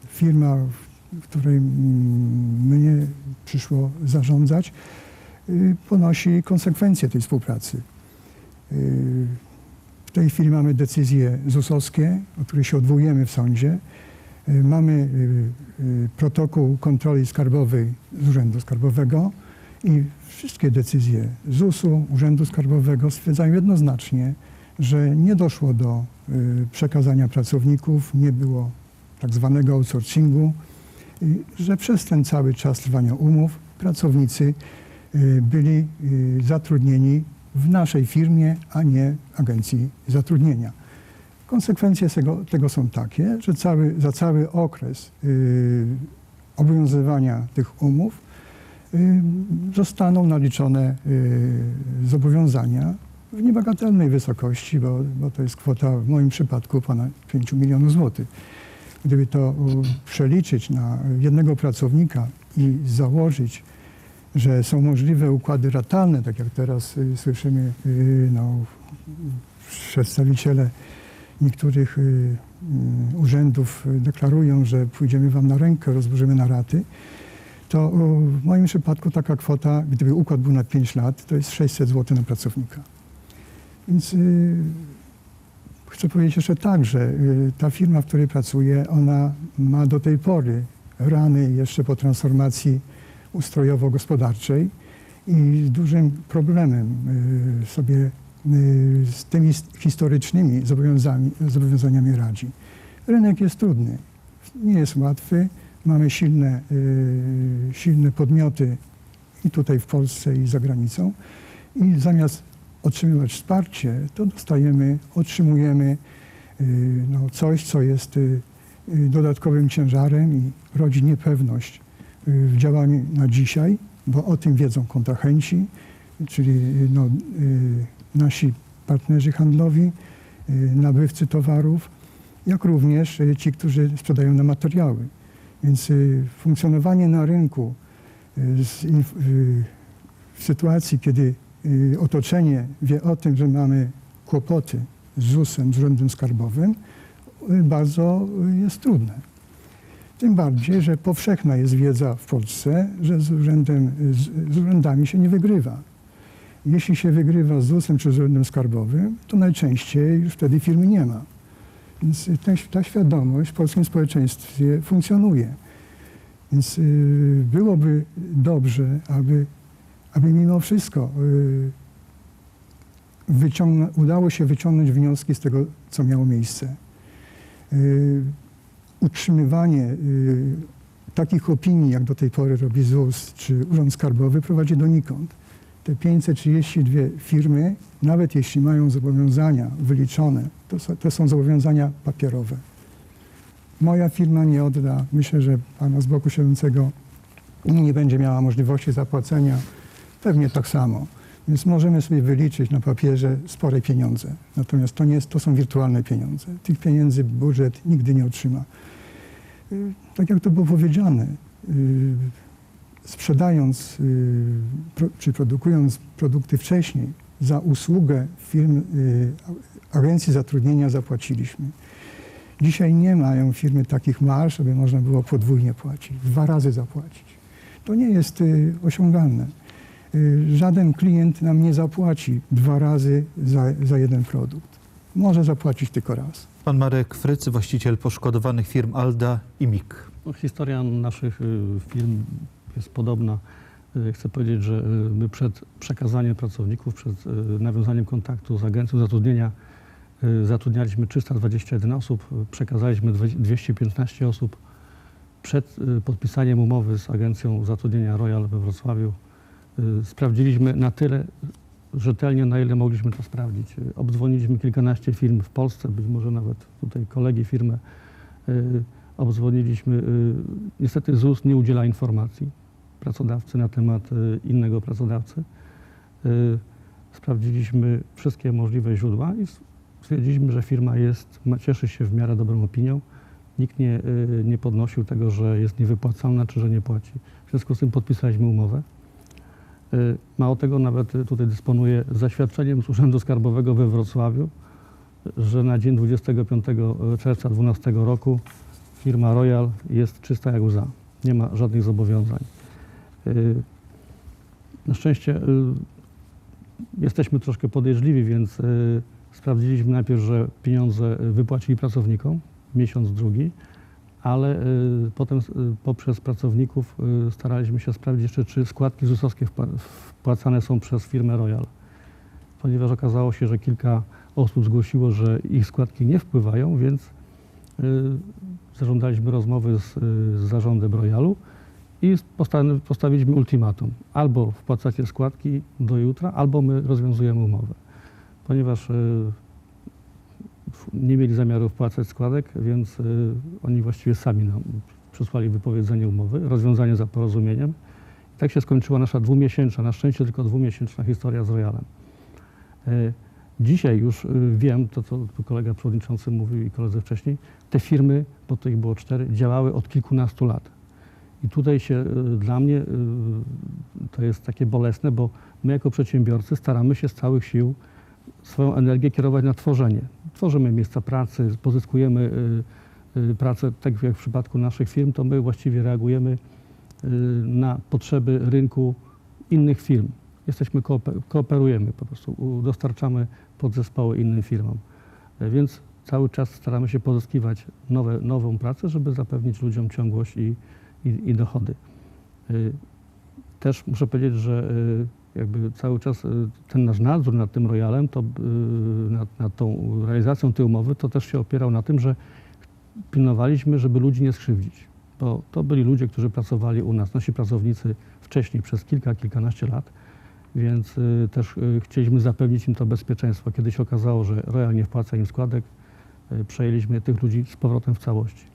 firma, w której mnie przyszło zarządzać, ponosi konsekwencje tej współpracy. W tej chwili mamy decyzje ZUS-owskie, od których się odwołujemy w sądzie. Mamy protokół kontroli skarbowej z Urzędu Skarbowego i wszystkie decyzje ZUS-u, Urzędu Skarbowego stwierdzają jednoznacznie, że nie doszło do przekazania pracowników, nie było tak zwanego outsourcingu, że przez ten cały czas trwania umów pracownicy byli zatrudnieni w naszej firmie, a nie agencji zatrudnienia. Konsekwencje tego są takie, że za cały okres obowiązywania tych umów zostaną naliczone zobowiązania w niebagatelnej wysokości, bo to jest kwota w moim przypadku ponad 5 milionów złotych. Gdyby to przeliczyć na jednego pracownika i założyć, że są możliwe układy ratalne, tak jak teraz słyszymy, przedstawiciele niektórych urzędów deklarują, że pójdziemy wam na rękę, rozłożymy na raty, to w moim przypadku taka kwota, gdyby układ był na 5 lat, to jest 600 zł na pracownika. Więc chcę powiedzieć jeszcze tak, że ta firma, w której pracuję, ona ma do tej pory rany jeszcze po transformacji ustrojowo-gospodarczej i z dużym problemem sobie z tymi historycznymi zobowiązaniami radzi. Rynek jest trudny, nie jest łatwy. Mamy silne podmioty i tutaj w Polsce, i za granicą. I zamiast otrzymywać wsparcie, to otrzymujemy coś, co jest dodatkowym ciężarem i rodzi niepewność w działaniu na dzisiaj, bo o tym wiedzą kontrahenci, czyli nasi partnerzy handlowi, nabywcy towarów, jak również ci, którzy sprzedają nam materiały. Więc funkcjonowanie na rynku w sytuacji, kiedy otoczenie wie o tym, że mamy kłopoty z ZUS-em, z Urzędem Skarbowym, bardzo jest trudne. Tym bardziej, że powszechna jest wiedza w Polsce, że z urzędami się nie wygrywa. Jeśli się wygrywa z ZUS-em czy z Urzędem Skarbowym, to najczęściej już wtedy firmy nie ma. Więc ta świadomość w polskim społeczeństwie funkcjonuje. Więc byłoby dobrze, aby mimo wszystko udało się wyciągnąć wnioski z tego, co miało miejsce. Utrzymywanie takich opinii, jak do tej pory robi ZUS czy Urząd Skarbowy, prowadzi donikąd. Te 532 firmy, nawet jeśli mają zobowiązania wyliczone, to są zobowiązania papierowe. Moja firma nie odda, myślę, że pana z boku siedzącego nie będzie miała możliwości zapłacenia, pewnie tak samo. Więc możemy sobie wyliczyć na papierze spore pieniądze. Natomiast to są wirtualne pieniądze. Tych pieniędzy budżet nigdy nie otrzyma. Tak jak to było powiedziane, sprzedając czy produkując produkty wcześniej, za usługę firm, agencji zatrudnienia zapłaciliśmy. Dzisiaj nie mają firmy takich marż, aby można było podwójnie płacić, 2 razy zapłacić. To nie jest osiągalne. Żaden klient nam nie zapłaci 2 razy za jeden produkt. Może zapłacić tylko raz. Pan Marek Fryc, właściciel poszkodowanych firm Alda i MIG. No, historia naszych firm jest podobna. Chcę powiedzieć, że my przed przekazaniem pracowników, przed nawiązaniem kontaktu z Agencją Zatrudnienia zatrudnialiśmy 321 osób, przekazaliśmy 215 osób. Przed podpisaniem umowy z Agencją Zatrudnienia Royal we Wrocławiu sprawdziliśmy na tyle rzetelnie, na ile mogliśmy to sprawdzić. Obdzwoniliśmy kilkanaście firm w Polsce, być może nawet tutaj kolegi firmę obdzwoniliśmy. Niestety ZUS nie udziela informacji pracodawcy na temat innego pracodawcy. Sprawdziliśmy wszystkie możliwe źródła i stwierdziliśmy, że firma cieszy się w miarę dobrą opinią. Nikt nie podnosił tego, że jest niewypłacalna czy że nie płaci. W związku z tym podpisaliśmy umowę. Mało tego, nawet tutaj dysponuję zaświadczeniem z Urzędu Skarbowego we Wrocławiu, że na dzień 25 czerwca 2012 roku firma Royal jest czysta jak łza. Nie ma żadnych zobowiązań. Na szczęście jesteśmy troszkę podejrzliwi, więc sprawdziliśmy najpierw, że pieniądze wypłacili pracownikom, miesiąc drugi, ale potem poprzez pracowników staraliśmy się sprawdzić jeszcze, czy składki ZUS-owskie wpłacane są przez firmę Royal. Ponieważ okazało się, że kilka osób zgłosiło, że ich składki nie wpływają, więc zażądaliśmy rozmowy z zarządem Royalu i postawiliśmy ultimatum. Albo wpłacacie składki do jutra, albo my rozwiązujemy umowę. Ponieważ nie mieli zamiaru wpłacać składek, więc oni właściwie sami nam przysłali wypowiedzenie umowy, rozwiązanie za porozumieniem. I tak się skończyła nasza dwumiesięczna, na szczęście tylko dwumiesięczna historia z Royalem. Dzisiaj już wiem, to co tu kolega przewodniczący mówił i koledzy wcześniej, te firmy, bo to ich było 4, działały od kilkunastu lat. I tutaj się dla mnie to jest takie bolesne, bo my jako przedsiębiorcy staramy się z całych sił swoją energię kierować na tworzenie. Tworzymy miejsca pracy, pozyskujemy pracę, tak jak w przypadku naszych firm, to my właściwie reagujemy na potrzeby rynku innych firm. Kooperujemy po prostu, dostarczamy podzespoły innym firmom. Więc cały czas staramy się pozyskiwać nową pracę, żeby zapewnić ludziom ciągłość i dochody. Też muszę powiedzieć, że jakby cały czas ten nasz nadzór nad tym Royalem, nad tą realizacją tej umowy, to też się opierał na tym, że pilnowaliśmy, żeby ludzi nie skrzywdzić. Bo to byli ludzie, którzy pracowali u nas, nasi pracownicy wcześniej przez kilkanaście lat, więc też chcieliśmy zapewnić im to bezpieczeństwo. Kiedy się okazało, że Royal nie wpłaca im składek, przejęliśmy tych ludzi z powrotem w całości.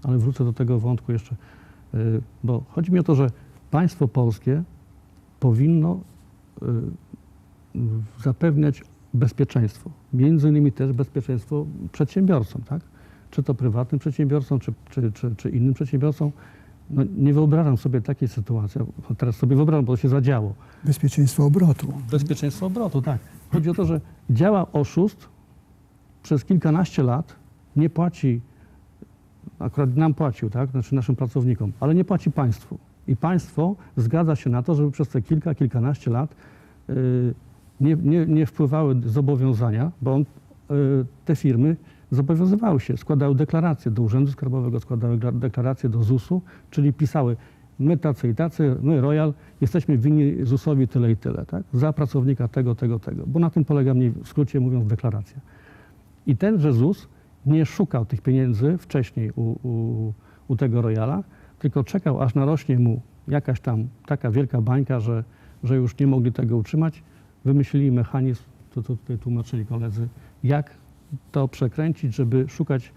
Ale wrócę do tego wątku jeszcze, bo chodzi mi o to, że państwo polskie powinno zapewniać bezpieczeństwo. Między innymi też bezpieczeństwo przedsiębiorcom, tak? Czy to prywatnym przedsiębiorcom, czy innym przedsiębiorcom. No, nie wyobrażam sobie takiej sytuacji. Teraz sobie wyobrażam, bo to się zadziało. Bezpieczeństwo obrotu. Bezpieczeństwo obrotu, tak. Chodzi o to, że działa oszust przez kilkanaście lat, nie płaci, akurat nam płacił, tak, znaczy naszym pracownikom, ale nie płaci państwu. I państwo zgadza się na to, żeby przez te kilkanaście lat nie wpływały zobowiązania, bo te firmy zobowiązywały się, składały deklaracje do Urzędu Skarbowego, składały deklaracje do ZUS-u, czyli pisały: my tacy i tacy, my Royal, jesteśmy winni ZUS-owi tyle i tyle, tak? Za pracownika tego, bo na tym polega w skrócie mówiąc deklaracja. I tenże ZUS nie szukał tych pieniędzy wcześniej u tego Royala, tylko czekał, aż narośnie mu jakaś tam taka wielka bańka, że już nie mogli tego utrzymać. Wymyślili mechanizm, to co tutaj tłumaczyli koledzy, jak to przekręcić, żeby szukać,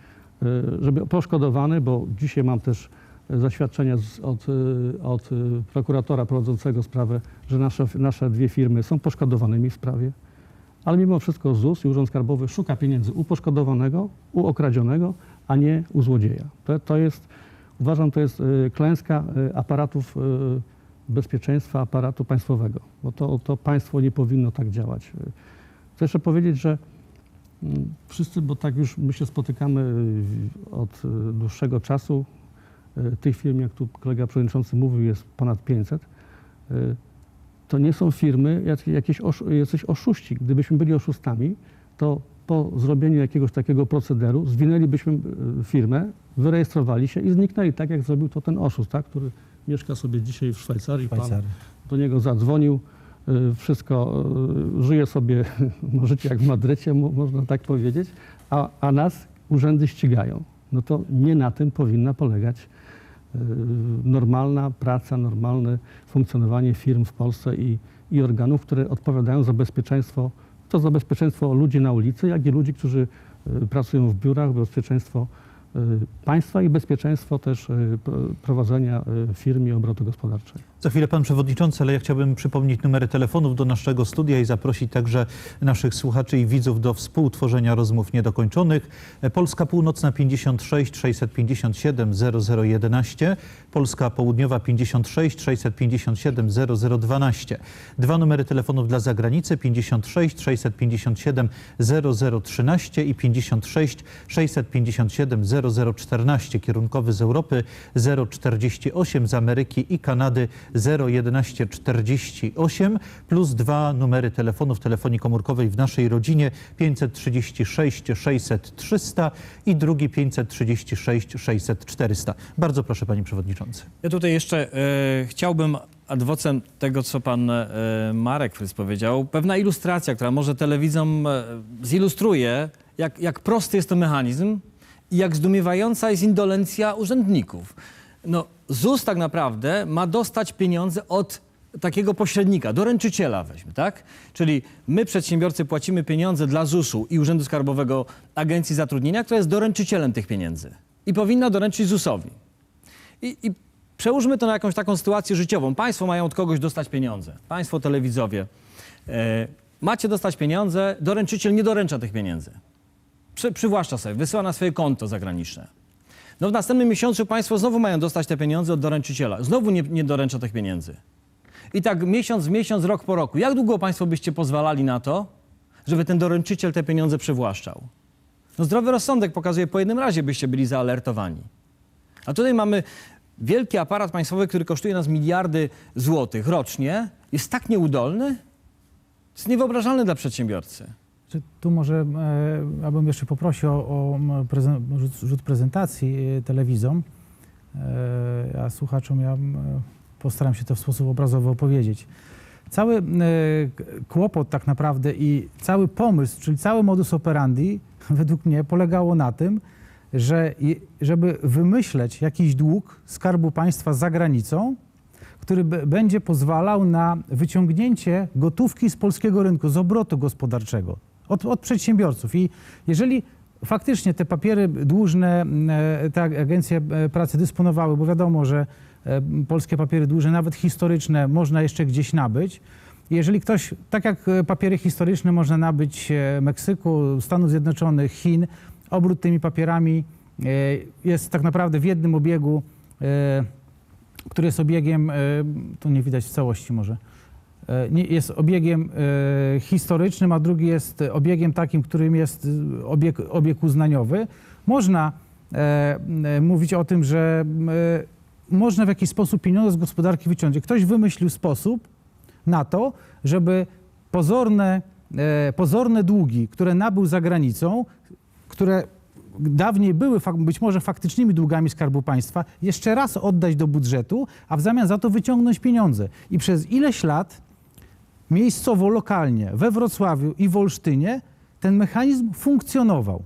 żeby poszkodowany, bo dzisiaj mam też zaświadczenia od prokuratora prowadzącego sprawę, że nasze dwie firmy są poszkodowanymi w sprawie, ale mimo wszystko ZUS i Urząd Skarbowy szuka pieniędzy u poszkodowanego, u okradzionego, a nie u złodzieja. To jest, uważam, to jest klęska aparatów bezpieczeństwa, aparatu państwowego, bo to państwo nie powinno tak działać. Chcę jeszcze powiedzieć, że wszyscy, bo tak już my się spotykamy od dłuższego czasu, tych firm, jak tu kolega przewodniczący mówił, jest ponad 500, to nie są firmy jacyś oszuści. Gdybyśmy byli oszustami, to po zrobieniu jakiegoś takiego procederu zwinęlibyśmy firmę, wyrejestrowali się i zniknęli, tak jak zrobił to ten oszust, tak, który mieszka sobie dzisiaj w Szwajcarii. Pan do niego zadzwonił, wszystko, żyje sobie, no, życie jak w Madrycie, można tak powiedzieć, a nas urzędy ścigają. No to nie na tym powinna polegać normalna praca, normalne funkcjonowanie firm w Polsce i organów, które odpowiadają za bezpieczeństwo, to za bezpieczeństwo ludzi na ulicy, jak i ludzi, którzy pracują w biurach, bezpieczeństwo państwa i bezpieczeństwo też prowadzenia firm i obrotu gospodarczego. Za chwilę pan przewodniczący, ale ja chciałbym przypomnieć numery telefonów do naszego studia i zaprosić także naszych słuchaczy i widzów do współtworzenia rozmów niedokończonych. Polska Północna 56 657 0011, Polska Południowa 56 657 0012. Dwa numery telefonów dla zagranicy 56 657 0013 i 56 657 0014. Kierunkowy z Europy 048, z Ameryki i Kanady 01148 plus dwa numery telefonów telefonii komórkowej w naszej rodzinie 536 600 300 i drugi 536 600 400. Bardzo proszę, panie przewodniczący. Ja tutaj jeszcze chciałbym ad vocem tego, co pan Marek Frys powiedział, pewna ilustracja, która może telewidzom zilustruje, jak prosty jest to mechanizm i jak zdumiewająca jest indolencja urzędników. No, ZUS tak naprawdę ma dostać pieniądze od takiego pośrednika, doręczyciela weźmy, tak? Czyli my, przedsiębiorcy, płacimy pieniądze dla ZUS-u i Urzędu Skarbowego Agencji Zatrudnienia, która jest doręczycielem tych pieniędzy i powinna doręczyć ZUS-owi. I przełóżmy to na jakąś taką sytuację życiową. Państwo mają od kogoś dostać pieniądze. Państwo, telewidzowie, macie dostać pieniądze, doręczyciel nie doręcza tych pieniędzy. Przywłaszcza sobie, wysyła na swoje konto zagraniczne. No w następnym miesiącu państwo znowu mają dostać te pieniądze od doręczyciela. Znowu nie doręcza tych pieniędzy. I tak miesiąc w miesiąc, rok po roku. Jak długo państwo byście pozwalali na to, żeby ten doręczyciel te pieniądze przywłaszczał? No zdrowy rozsądek pokazuje, po jednym razie byście byli zaalertowani. A tutaj mamy wielki aparat państwowy, który kosztuje nas miliardy złotych rocznie. Jest tak nieudolny? To jest niewyobrażalne dla przedsiębiorcy. Tu może ja bym jeszcze poprosił o rzut prezentacji telewizom. A słuchaczom ja postaram się to w sposób obrazowy opowiedzieć. Cały kłopot tak naprawdę i cały pomysł, czyli cały modus operandi według mnie polegało na tym, że żeby wymyśleć jakiś dług Skarbu Państwa za granicą, który będzie pozwalał na wyciągnięcie gotówki z polskiego rynku, z obrotu gospodarczego. Od przedsiębiorców. I jeżeli faktycznie te papiery dłużne te agencje pracy dysponowały, bo wiadomo, że polskie papiery dłużne, nawet historyczne, można jeszcze gdzieś nabyć. Jeżeli ktoś, tak jak papiery historyczne można nabyć Meksyku, Stanów Zjednoczonych, Chin, obrót tymi papierami jest tak naprawdę w jednym obiegu, który jest obiegiem, tu nie widać w całości może, jest obiegiem historycznym, a drugi jest obiegiem takim, którym jest obieg uznaniowy. Można mówić o tym, że można w jakiś sposób pieniądze z gospodarki wyciągnąć. Ktoś wymyślił sposób na to, żeby pozorne długi, które nabył za granicą, które dawniej były być może faktycznymi długami Skarbu Państwa, jeszcze raz oddać do budżetu, a w zamian za to wyciągnąć pieniądze. I przez ileś lat miejscowo, lokalnie, we Wrocławiu i w Olsztynie ten mechanizm funkcjonował.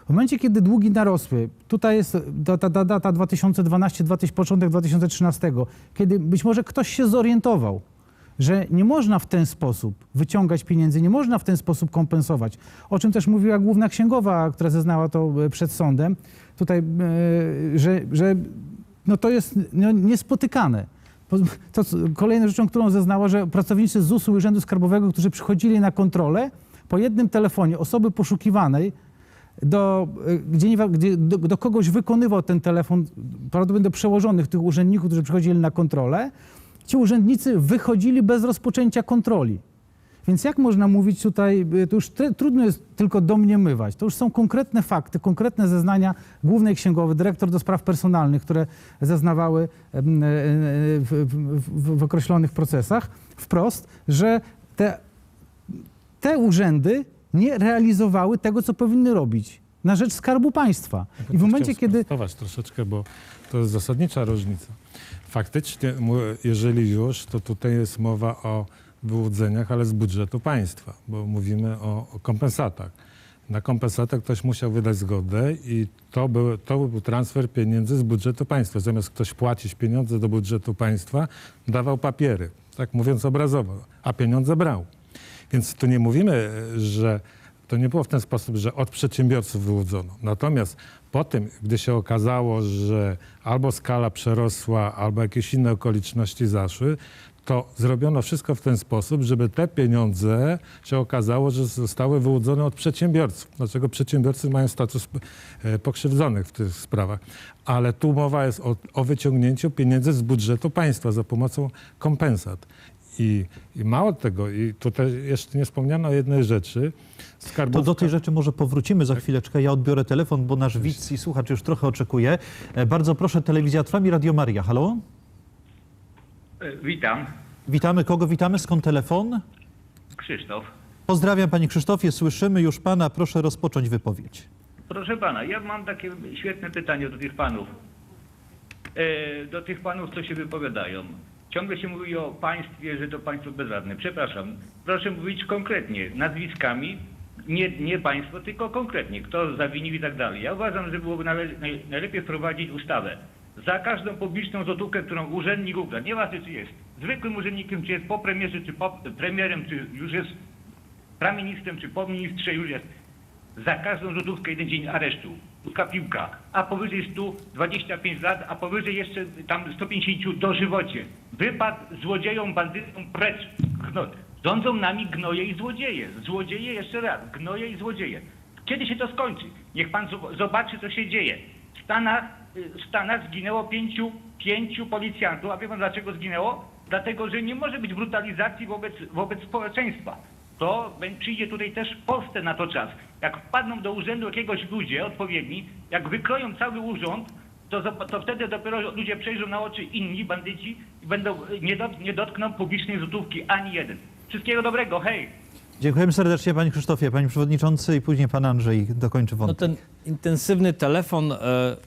W momencie, kiedy długi narosły, tutaj jest ta data 2012, początek 2013, kiedy być może ktoś się zorientował, że nie można w ten sposób wyciągać pieniędzy, nie można w ten sposób kompensować. O czym też mówiła główna księgowa, która zeznała to przed sądem, tutaj, że no to jest niespotykane. To kolejną rzeczą, którą zeznała, że pracownicy ZUS-u i Urzędu Skarbowego, którzy przychodzili na kontrolę, po jednym telefonie osoby poszukiwanej, do kogoś wykonywał ten telefon, prawdopodobnie do przełożonych tych urzędników, którzy przychodzili na kontrolę, ci urzędnicy wychodzili bez rozpoczęcia kontroli. Więc jak można mówić tutaj, to już trudno jest tylko domniemywać. To już są konkretne fakty, konkretne zeznania głównej księgowej, dyrektor do spraw personalnych, które zeznawały w określonych procesach wprost, że te urzędy nie realizowały tego, co powinny robić na rzecz Skarbu Państwa. I w momencie, kiedy... Troszeczkę, bo to jest zasadnicza różnica. Faktycznie, jeżeli już, to tutaj jest mowa o wyłudzeniach, ale z budżetu państwa, bo mówimy o kompensatach. Na kompensatę ktoś musiał wydać zgodę i to był transfer pieniędzy z budżetu państwa. Zamiast ktoś płacić pieniądze do budżetu państwa, dawał papiery, tak mówiąc obrazowo, a pieniądze brał. Więc tu nie mówimy, że to nie było w ten sposób, że od przedsiębiorców wyłudzono. Natomiast po tym, gdy się okazało, że albo skala przerosła, albo jakieś inne okoliczności zaszły, to zrobiono wszystko w ten sposób, żeby te pieniądze się okazało, że zostały wyłudzone od przedsiębiorców. Dlaczego przedsiębiorcy mają status pokrzywdzonych w tych sprawach. Ale tu mowa jest o wyciągnięciu pieniędzy z budżetu państwa za pomocą kompensat. I mało tego, i tutaj jeszcze nie wspomniano o jednej rzeczy. To do tej rzeczy może powrócimy za chwileczkę. Ja odbiorę telefon, bo nasz widz i słuchacz już trochę oczekuje. Bardzo proszę, Telewizja Trwam i Radio Maria. Halo? Witam. Witamy. Kogo witamy? Skąd telefon? Krzysztof. Pozdrawiam, panie Krzysztofie. Słyszymy już pana. Proszę rozpocząć wypowiedź. Proszę pana, ja mam takie świetne pytanie do tych panów. Do tych panów, co się wypowiadają. Ciągle się mówi o państwie, że to państwo bezradne. Przepraszam. Proszę mówić konkretnie, nazwiskami. Nie państwo, tylko konkretnie. Kto zawinił i tak dalej. Ja uważam, że byłoby najlepiej wprowadzić ustawę. Za każdą publiczną złotówkę, którą urzędnik ukradł, nieważne czy jest zwykłym urzędnikiem, czy jest po premierze, czy po premierem, czy już jest praministrem, czy po ministrze już jest, za każdą złotówkę 1 dzień aresztu. Krótka piłka. A powyżej 100, 25 lat, a powyżej jeszcze tam 150 dożywocie. Wypad złodziejom, bandytom precz. Rządzą nami gnoje i złodzieje. Złodzieje jeszcze raz, gnoje i złodzieje. Kiedy się to skończy? Niech pan zobaczy, co się dzieje. W Stanach zginęło pięciu policjantów. A wie pan dlaczego zginęło? Dlatego, że nie może być brutalizacji wobec społeczeństwa. To przyjdzie tutaj też w Polsce na to czas. Jak wpadną do urzędu jakiegoś ludzie odpowiedni, jak wykroją cały urząd, to wtedy dopiero ludzie przejrzą na oczy inni bandyci i nie dotkną publicznej złotówki ani jeden. Wszystkiego dobrego, hej! Dziękujemy serdecznie, panie Krzysztofie, panie przewodniczący i później pan Andrzej dokończy wątek. No ten intensywny telefon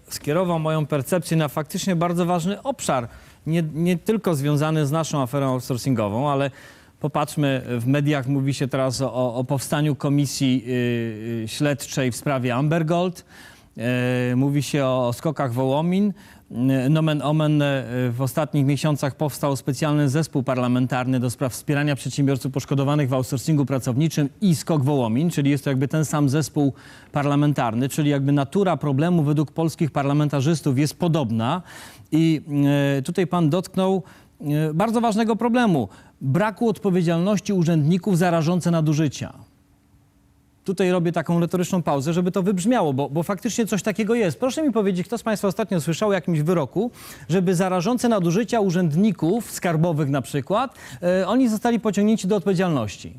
skierował moją percepcję na faktycznie bardzo ważny obszar. Nie tylko związany z naszą aferą outsourcingową, ale popatrzmy, w mediach mówi się teraz o powstaniu komisji śledczej w sprawie Amber Gold. Mówi się o skokach Wołomin. Nomen omen w ostatnich miesiącach powstał specjalny zespół parlamentarny do spraw wspierania przedsiębiorców poszkodowanych w outsourcingu pracowniczym i skok Wołomin, czyli jest to jakby ten sam zespół parlamentarny, czyli jakby natura problemu według polskich parlamentarzystów jest podobna. I tutaj pan dotknął bardzo ważnego problemu. Braku odpowiedzialności urzędników za rażące nadużycia. Tutaj robię taką retoryczną pauzę, żeby to wybrzmiało, bo faktycznie coś takiego jest. Proszę mi powiedzieć, kto z państwa ostatnio słyszał o jakimś wyroku, żeby za rażące nadużycia urzędników skarbowych na przykład, oni zostali pociągnięci do odpowiedzialności.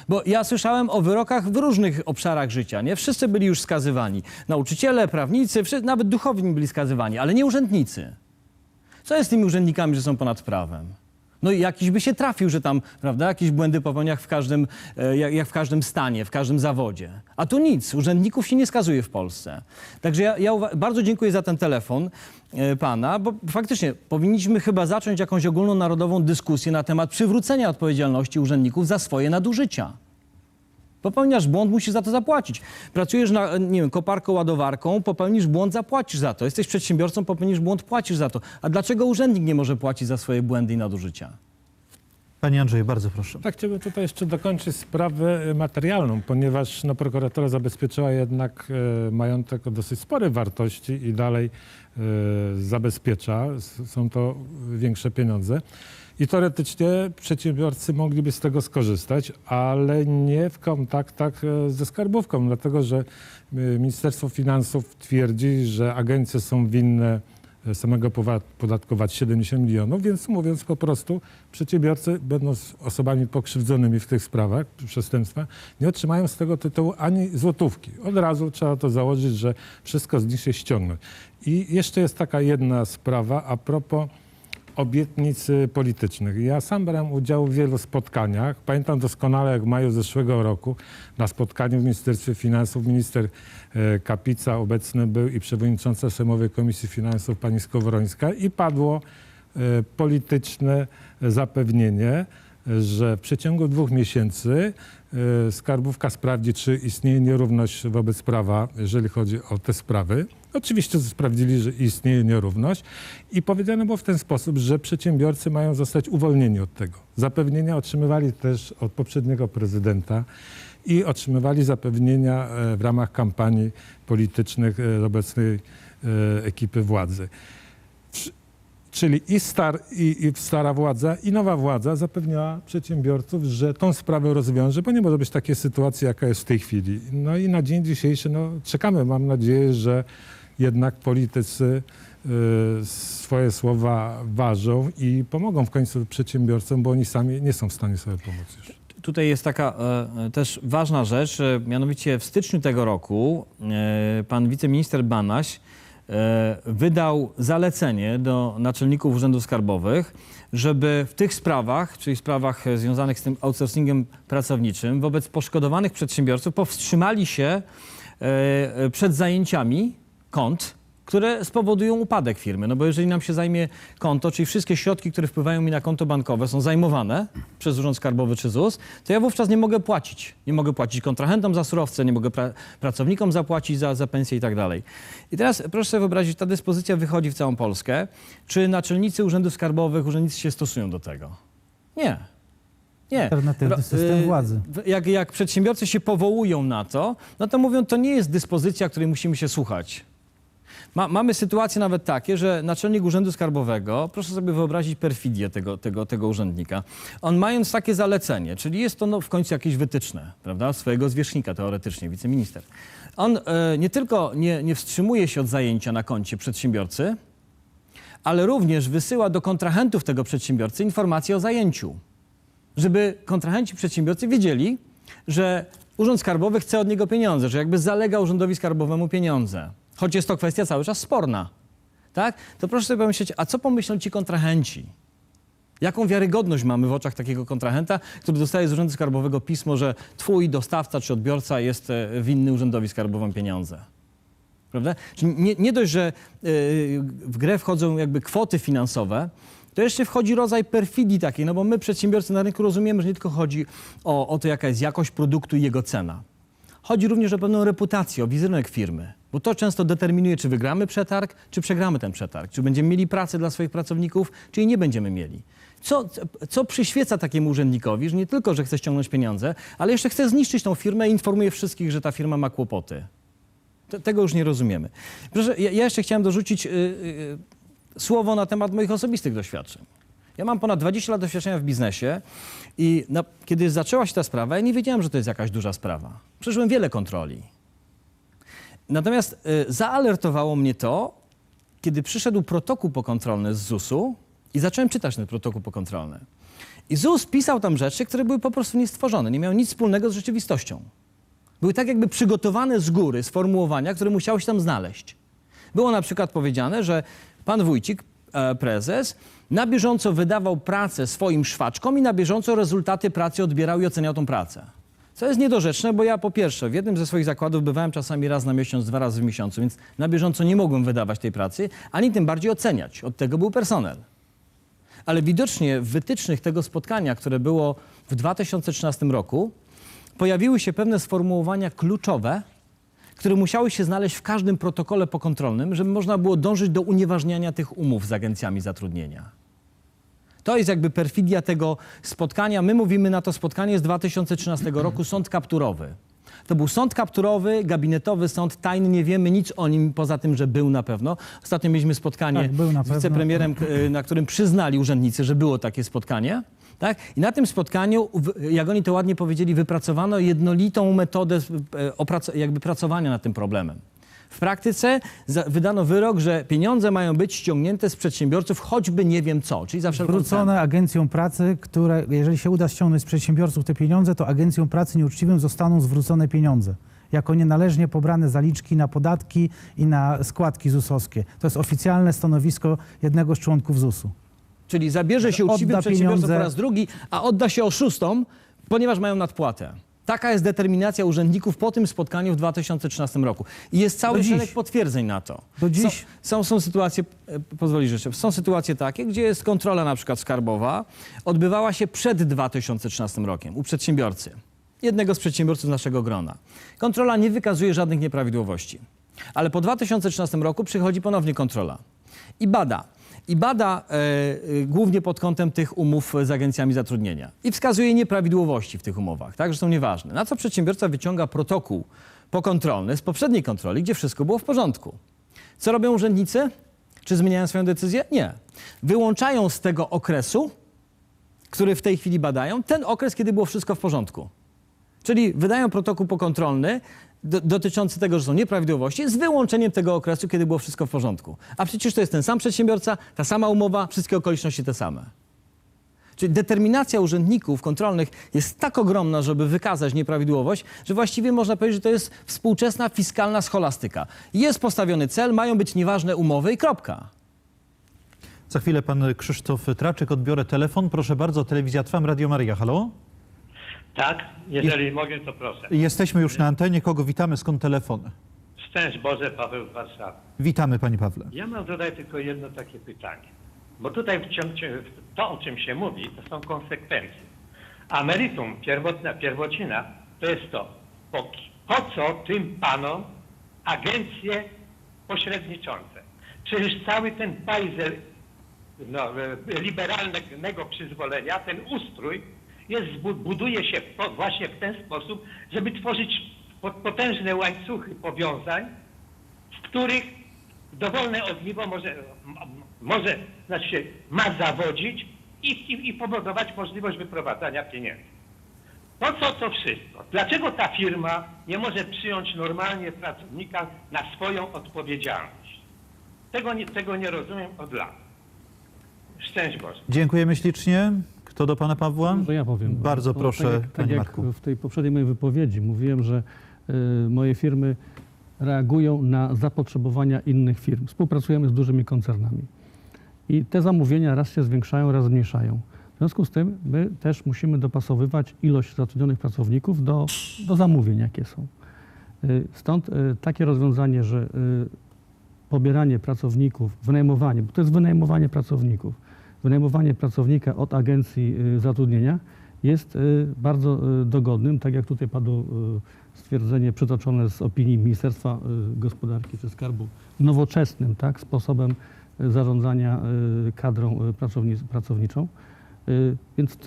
Bo ja słyszałem o wyrokach w różnych obszarach życia, nie? Wszyscy byli już skazywani. Nauczyciele, prawnicy, nawet duchowni byli skazywani, ale nie urzędnicy. Co jest z tymi urzędnikami, że są ponad prawem? No i jakiś by się trafił, że tam, prawda, jakieś błędy popełnia jak w każdym stanie, w każdym zawodzie. A tu nic, urzędników się nie skazuje w Polsce. Także ja bardzo dziękuję za ten telefon pana, bo faktycznie powinniśmy chyba zacząć jakąś ogólnonarodową dyskusję na temat przywrócenia odpowiedzialności urzędników za swoje nadużycia. Popełniasz błąd, musisz za to zapłacić. Pracujesz na, nie wiem, koparką, ładowarką, popełnisz błąd, zapłacisz za to. Jesteś przedsiębiorcą, popełnisz błąd, płacisz za to. A dlaczego urzędnik nie może płacić za swoje błędy i nadużycia? Panie Andrzeju, bardzo proszę. Tak, chciałbym tutaj jeszcze dokończyć sprawę materialną, ponieważ prokuratura zabezpieczyła jednak majątek o dosyć sporej wartości i dalej zabezpiecza. Są to większe pieniądze. I teoretycznie przedsiębiorcy mogliby z tego skorzystać, ale nie w kontaktach ze skarbówką, dlatego że Ministerstwo Finansów twierdzi, że agencje są winne samego podatkować 70 milionów, więc mówiąc po prostu, przedsiębiorcy, będąc osobami pokrzywdzonymi w tych sprawach, przestępstwa, nie otrzymają z tego tytułu ani złotówki. Od razu trzeba to założyć, że wszystko z nich się ściągnąć. I jeszcze jest taka jedna sprawa a propos obietnic politycznych. Ja sam brałem udział w wielu spotkaniach. Pamiętam doskonale, jak w maju zeszłego roku na spotkaniu w Ministerstwie Finansów minister Kapica obecny był i przewodnicząca Sejmowej Komisji Finansów pani Skowrońska i padło polityczne zapewnienie, że w przeciągu 2 miesięcy skarbówka sprawdzi, czy istnieje nierówność wobec prawa, jeżeli chodzi o te sprawy. Oczywiście sprawdzili, że istnieje nierówność i powiedziano było w ten sposób, że przedsiębiorcy mają zostać uwolnieni od tego. Zapewnienia otrzymywali też od poprzedniego prezydenta i otrzymywali zapewnienia w ramach kampanii politycznych obecnej ekipy władzy. Czyli i stara władza, i nowa władza zapewniała przedsiębiorców, że tą sprawę rozwiąże, bo nie może być takiej sytuacji, jaka jest w tej chwili. No i na dzień dzisiejszy czekamy. Mam nadzieję, że jednak politycy swoje słowa ważą i pomogą w końcu przedsiębiorcom, bo oni sami nie są w stanie sobie pomóc już. Tutaj jest taka też ważna rzecz, mianowicie w styczniu tego roku pan wiceminister Banaś wydał zalecenie do naczelników urzędów skarbowych, żeby w tych sprawach, czyli sprawach związanych z tym outsourcingiem pracowniczym, wobec poszkodowanych przedsiębiorców powstrzymali się przed zajęciami kont, które spowodują upadek firmy. No bo jeżeli nam się zajmie konto, czyli wszystkie środki, które wpływają mi na konto bankowe są zajmowane przez Urząd Skarbowy czy ZUS, to ja wówczas nie mogę płacić. Nie mogę płacić kontrahentom za surowce, nie mogę pracownikom zapłacić za pensję i tak dalej. I teraz proszę sobie wyobrazić, ta dyspozycja wychodzi w całą Polskę. Czy naczelnicy urzędów skarbowych, urzędnicy się stosują do tego? Nie. Nie. Alternatywny system władzy. Jak przedsiębiorcy się powołują na to, no to mówią, to nie jest dyspozycja, której musimy się słuchać. Mamy sytuacje nawet takie, że naczelnik Urzędu Skarbowego, proszę sobie wyobrazić perfidię tego urzędnika, on mając takie zalecenie, czyli jest to w końcu jakieś wytyczne, prawda, swojego zwierzchnika teoretycznie, wiceminister. On nie tylko nie wstrzymuje się od zajęcia na koncie przedsiębiorcy, ale również wysyła do kontrahentów tego przedsiębiorcy informacje o zajęciu, żeby kontrahenci przedsiębiorcy wiedzieli, że Urząd Skarbowy chce od niego pieniądze, że jakby zalega Urzędowi Skarbowemu pieniądze. Choć jest to kwestia cały czas sporna, tak? To proszę sobie pomyśleć, a co pomyślą ci kontrahenci? Jaką wiarygodność mamy w oczach takiego kontrahenta, który dostaje z Urzędu Skarbowego pismo, że twój dostawca czy odbiorca jest winny Urzędowi Skarbowemu pieniądze? Prawda? Czyli nie dość, że w grę wchodzą jakby kwoty finansowe, to jeszcze wchodzi rodzaj perfidii takiej, no bo my przedsiębiorcy na rynku rozumiemy, że nie tylko chodzi o to, jaka jest jakość produktu i jego cena. Chodzi również o pewną reputację, o wizerunek firmy, bo to często determinuje, czy wygramy przetarg, czy przegramy ten przetarg, czy będziemy mieli pracę dla swoich pracowników, czy jej nie będziemy mieli. Co przyświeca takiemu urzędnikowi, że nie tylko, że chce ściągnąć pieniądze, ale jeszcze chce zniszczyć tą firmę i informuje wszystkich, że ta firma ma kłopoty. Tego już nie rozumiemy. Proszę, ja jeszcze chciałem dorzucić słowo na temat moich osobistych doświadczeń. Ja mam ponad 20 lat doświadczenia w biznesie i kiedy zaczęła się ta sprawa, ja nie wiedziałem, że to jest jakaś duża sprawa. Przeszłem wiele kontroli. Natomiast zaalertowało mnie to, kiedy przyszedł protokół pokontrolny z ZUS-u i zacząłem czytać ten protokół pokontrolny. I ZUS pisał tam rzeczy, które były po prostu niestworzone, nie miały nic wspólnego z rzeczywistością. Były tak jakby przygotowane z góry sformułowania, które musiały się tam znaleźć. Było na przykład powiedziane, że pan Wójcik, prezes, na bieżąco wydawał pracę swoim szwaczkom i na bieżąco rezultaty pracy odbierał i oceniał tą pracę. Co jest niedorzeczne, bo ja po pierwsze w jednym ze swoich zakładów bywałem czasami raz na miesiąc, 2 razy w miesiącu, więc na bieżąco nie mogłem wydawać tej pracy, ani tym bardziej oceniać. Od tego był personel. Ale widocznie w wytycznych tego spotkania, które było w 2013 roku, pojawiły się pewne sformułowania kluczowe, które musiały się znaleźć w każdym protokole pokontrolnym, żeby można było dążyć do unieważniania tych umów z agencjami zatrudnienia. To jest jakby perfidia tego spotkania. My mówimy na to spotkanie z 2013 roku, sąd kapturowy. To był sąd kapturowy, gabinetowy sąd, tajny, nie wiemy nic o nim, poza tym, że był na pewno. Ostatnio mieliśmy spotkanie z wicepremierem, na którym przyznali urzędnicy, że było takie spotkanie. Tak? I na tym spotkaniu, jak oni to ładnie powiedzieli, wypracowano jednolitą metodę jakby pracowania nad tym problemem. W praktyce wydano wyrok, że pieniądze mają być ściągnięte z przedsiębiorców, choćby nie wiem co, czyli za wszelką cenę. Zwrócone agencją pracy, które, jeżeli się uda ściągnąć z przedsiębiorców te pieniądze, to agencją pracy nieuczciwym zostaną zwrócone pieniądze. Jako nienależnie pobrane zaliczki na podatki i na składki ZUS-owskie. To jest oficjalne stanowisko jednego z członków ZUS-u. Czyli zabierze się uczciwym Odda przedsiębiorcom po pieniądze. raz drugi, a odda się oszustom, ponieważ mają nadpłatę. Taka jest determinacja urzędników po tym spotkaniu w 2013 roku. I jest cały Do dziś. szereg potwierdzeń na to. Do dziś. Są sytuacje, pozwolisz jeszcze, są sytuacje takie, gdzie jest kontrola na przykład skarbowa, odbywała się przed 2013 rokiem u przedsiębiorcy, jednego z przedsiębiorców naszego grona. Kontrola nie wykazuje żadnych nieprawidłowości. Ale po 2013 roku przychodzi ponownie kontrola i bada. Głównie pod kątem tych umów z agencjami zatrudnienia i wskazuje nieprawidłowości w tych umowach, tak, że są nieważne. Na co przedsiębiorca wyciąga protokół pokontrolny z poprzedniej kontroli, gdzie wszystko było w porządku. Co robią urzędnicy? Czy zmieniają swoją decyzję? Nie. Wyłączają z tego okresu, który w tej chwili badają, ten okres, kiedy było wszystko w porządku. Czyli wydają protokół pokontrolny dotyczący tego, że są nieprawidłowości, z wyłączeniem tego okresu, kiedy było wszystko w porządku. A przecież to jest ten sam przedsiębiorca, ta sama umowa, wszystkie okoliczności te same. Czyli determinacja urzędników kontrolnych jest tak ogromna, żeby wykazać nieprawidłowość, że właściwie można powiedzieć, że to jest współczesna fiskalna scholastyka. Jest postawiony cel, mają być nieważne umowy i kropka. Za chwilę pan Krzysztof Traczyk, odbiorę telefon. Proszę bardzo, Telewizja Trwam, Radio Maryja. Halo? Tak, jeżeli mogę, to proszę. Jesteśmy już na antenie. Kogo witamy? Skąd telefon? Szczęść Boże, Paweł z Warszawy. Witamy, panie Pawle. Ja mam tutaj tylko jedno takie pytanie. Bo tutaj to, o czym się mówi, to są konsekwencje. A meritum, pierwocina, to jest to, po co tym panom agencje pośredniczące? Czyż cały ten bajzel liberalnego przyzwolenia, ten ustrój buduje się właśnie w ten sposób, żeby tworzyć potężne łańcuchy powiązań, z których dowolne ogniwo ma zawodzić i powodować możliwość wyprowadzania pieniędzy. Po co to wszystko? Dlaczego ta firma nie może przyjąć normalnie pracownika na swoją odpowiedzialność? Tego nie rozumiem od lat. Szczęść Boże. Dziękujemy ślicznie. Kto do pana Pawła? To ja powiem. Bardzo To proszę, tak panie jak Marku. w tej poprzedniej mojej wypowiedzi mówiłem, że moje firmy reagują na zapotrzebowania innych firm. Współpracujemy z dużymi koncernami. I te zamówienia raz się zwiększają, raz zmniejszają. W związku z tym my też musimy dopasowywać ilość zatrudnionych pracowników do zamówień, jakie są. Stąd takie rozwiązanie, że pobieranie pracowników, wynajmowanie, bo to jest wynajmowanie pracowników, wynajmowanie pracownika od agencji zatrudnienia jest bardzo dogodnym, tak jak tutaj padło stwierdzenie przytoczone z opinii Ministerstwa Gospodarki czy Skarbu, nowoczesnym, tak, sposobem zarządzania kadrą pracowniczą. Więc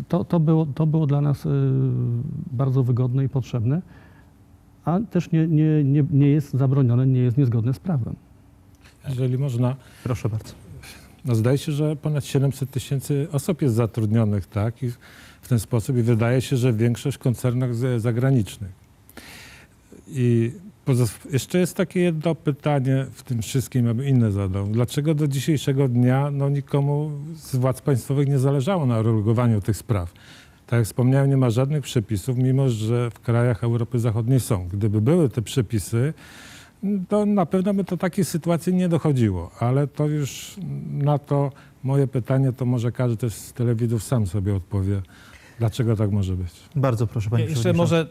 to było dla nas bardzo wygodne i potrzebne, a też nie jest zabronione, nie jest niezgodne z prawem. Jeżeli można, Proszę bardzo. no zdaje się, że ponad 700 000 osób jest zatrudnionych, tak? I w ten sposób i wydaje się, że większość w koncernach zagranicznych. I jeszcze jest takie jedno pytanie w tym wszystkim, ja bym inne zadał. Dlaczego do dzisiejszego dnia nikomu z władz państwowych nie zależało na regulowaniu tych spraw? Tak jak wspomniałem, nie ma żadnych przepisów, mimo że w krajach Europy Zachodniej są. Gdyby były te przepisy, to na pewno by do takiej sytuacji nie dochodziło, ale to już na to moje pytanie, to może każdy też z telewidzów sam sobie odpowie, dlaczego tak może być. Bardzo proszę, panie Jeszcze przewodniczący. może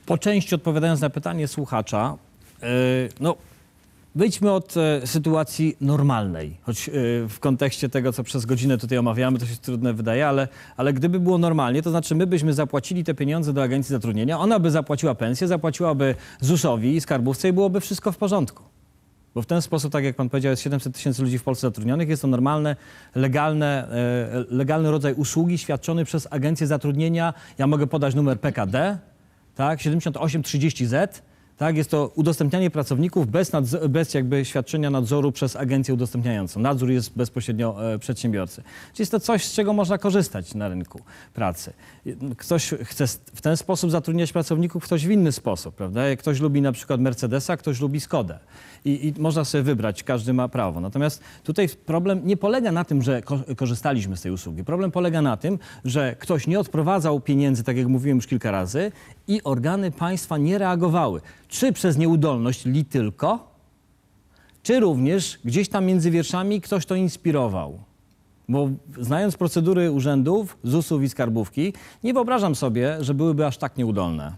po części odpowiadając na pytanie słuchacza, no wyjdźmy od sytuacji normalnej, choć w kontekście tego, co przez godzinę tutaj omawiamy, to się trudne wydaje, ale gdyby było normalnie, to znaczy my byśmy zapłacili te pieniądze do agencji zatrudnienia, ona by zapłaciła pensję, zapłaciłaby ZUS-owi i skarbówce i byłoby wszystko w porządku. Bo w ten sposób, tak jak pan powiedział, jest 700 000 ludzi w Polsce zatrudnionych, jest to normalne, legalny rodzaj usługi świadczony przez agencję zatrudnienia. Ja mogę podać numer PKD, tak, 7830Z. Tak, jest to udostępnianie pracowników bez jakby świadczenia nadzoru przez agencję udostępniającą. Nadzór jest bezpośrednio przedsiębiorcy. Czyli jest to coś, z czego można korzystać na rynku pracy. Ktoś chce w ten sposób zatrudniać pracowników, ktoś w inny sposób, prawda? Ktoś lubi na przykład Mercedesa, ktoś lubi Skodę. I można sobie wybrać, każdy ma prawo. Natomiast tutaj problem nie polega na tym, że korzystaliśmy z tej usługi. Problem polega na tym, że ktoś nie odprowadzał pieniędzy, tak jak mówiłem już kilka razy, i organy państwa nie reagowały. Czy przez nieudolność li tylko, czy również gdzieś tam między wierszami ktoś to inspirował. Bo znając procedury urzędów, ZUS-ów i skarbówki, nie wyobrażam sobie, że byłyby aż tak nieudolne.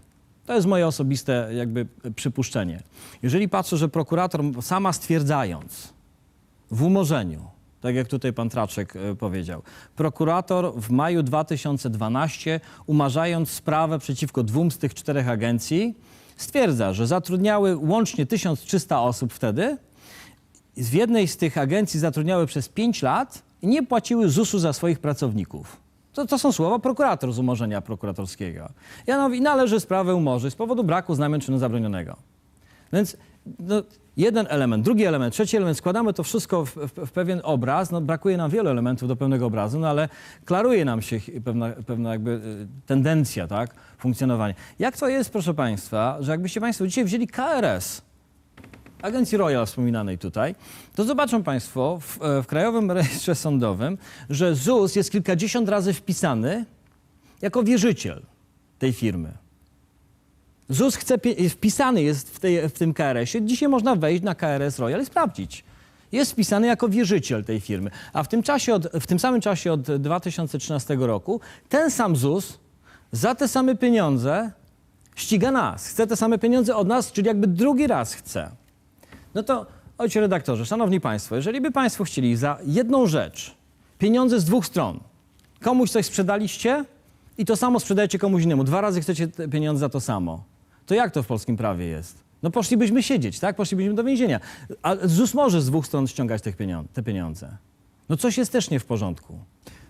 To jest moje osobiste jakby przypuszczenie. Jeżeli patrzę, że prokurator sama stwierdzając w umorzeniu, tak jak tutaj pan Traczek powiedział, prokurator w maju 2012, umarzając sprawę przeciwko 2 z tych 4 agencji, stwierdza, że zatrudniały łącznie 1300 osób wtedy. W jednej z tych agencji zatrudniały przez 5 lat i nie płaciły ZUS-u za swoich pracowników. To są słowa prokurator z umorzenia prokuratorskiego. Janowi należy sprawę umorzyć z powodu braku znamion czynu zabronionego. Więc no, jeden element, drugi element, trzeci element, składamy to wszystko w pewien obraz. No, brakuje nam wielu elementów do pełnego obrazu, no, ale klaruje nam się pewna jakby tendencja, tak, funkcjonowania. Jak to jest, proszę państwa, że jakbyście państwo dzisiaj wzięli KRS, Agencji Royal wspominanej tutaj, to zobaczą państwo w Krajowym Rejestrze Sądowym, że ZUS jest kilkadziesiąt razy wpisany jako wierzyciel tej firmy. ZUS wpisany jest w tym KRS-ie. Dzisiaj można wejść na KRS Royal i sprawdzić. Jest wpisany jako wierzyciel tej firmy. A w tym samym czasie od 2013 roku ten sam ZUS za te same pieniądze ściga nas. Chce te same pieniądze od nas, czyli jakby drugi raz chce. No to, ojcze redaktorze, szanowni państwo, jeżeli by państwo chcieli za jedną rzecz pieniądze z 2 stron, komuś coś sprzedaliście i to samo sprzedajecie komuś innemu, 2 razy chcecie te pieniądze za to samo, to jak to w polskim prawie jest? No poszlibyśmy siedzieć, tak? Poszlibyśmy do więzienia. A ZUS może z 2 stron ściągać te pieniądze. No coś jest też nie w porządku.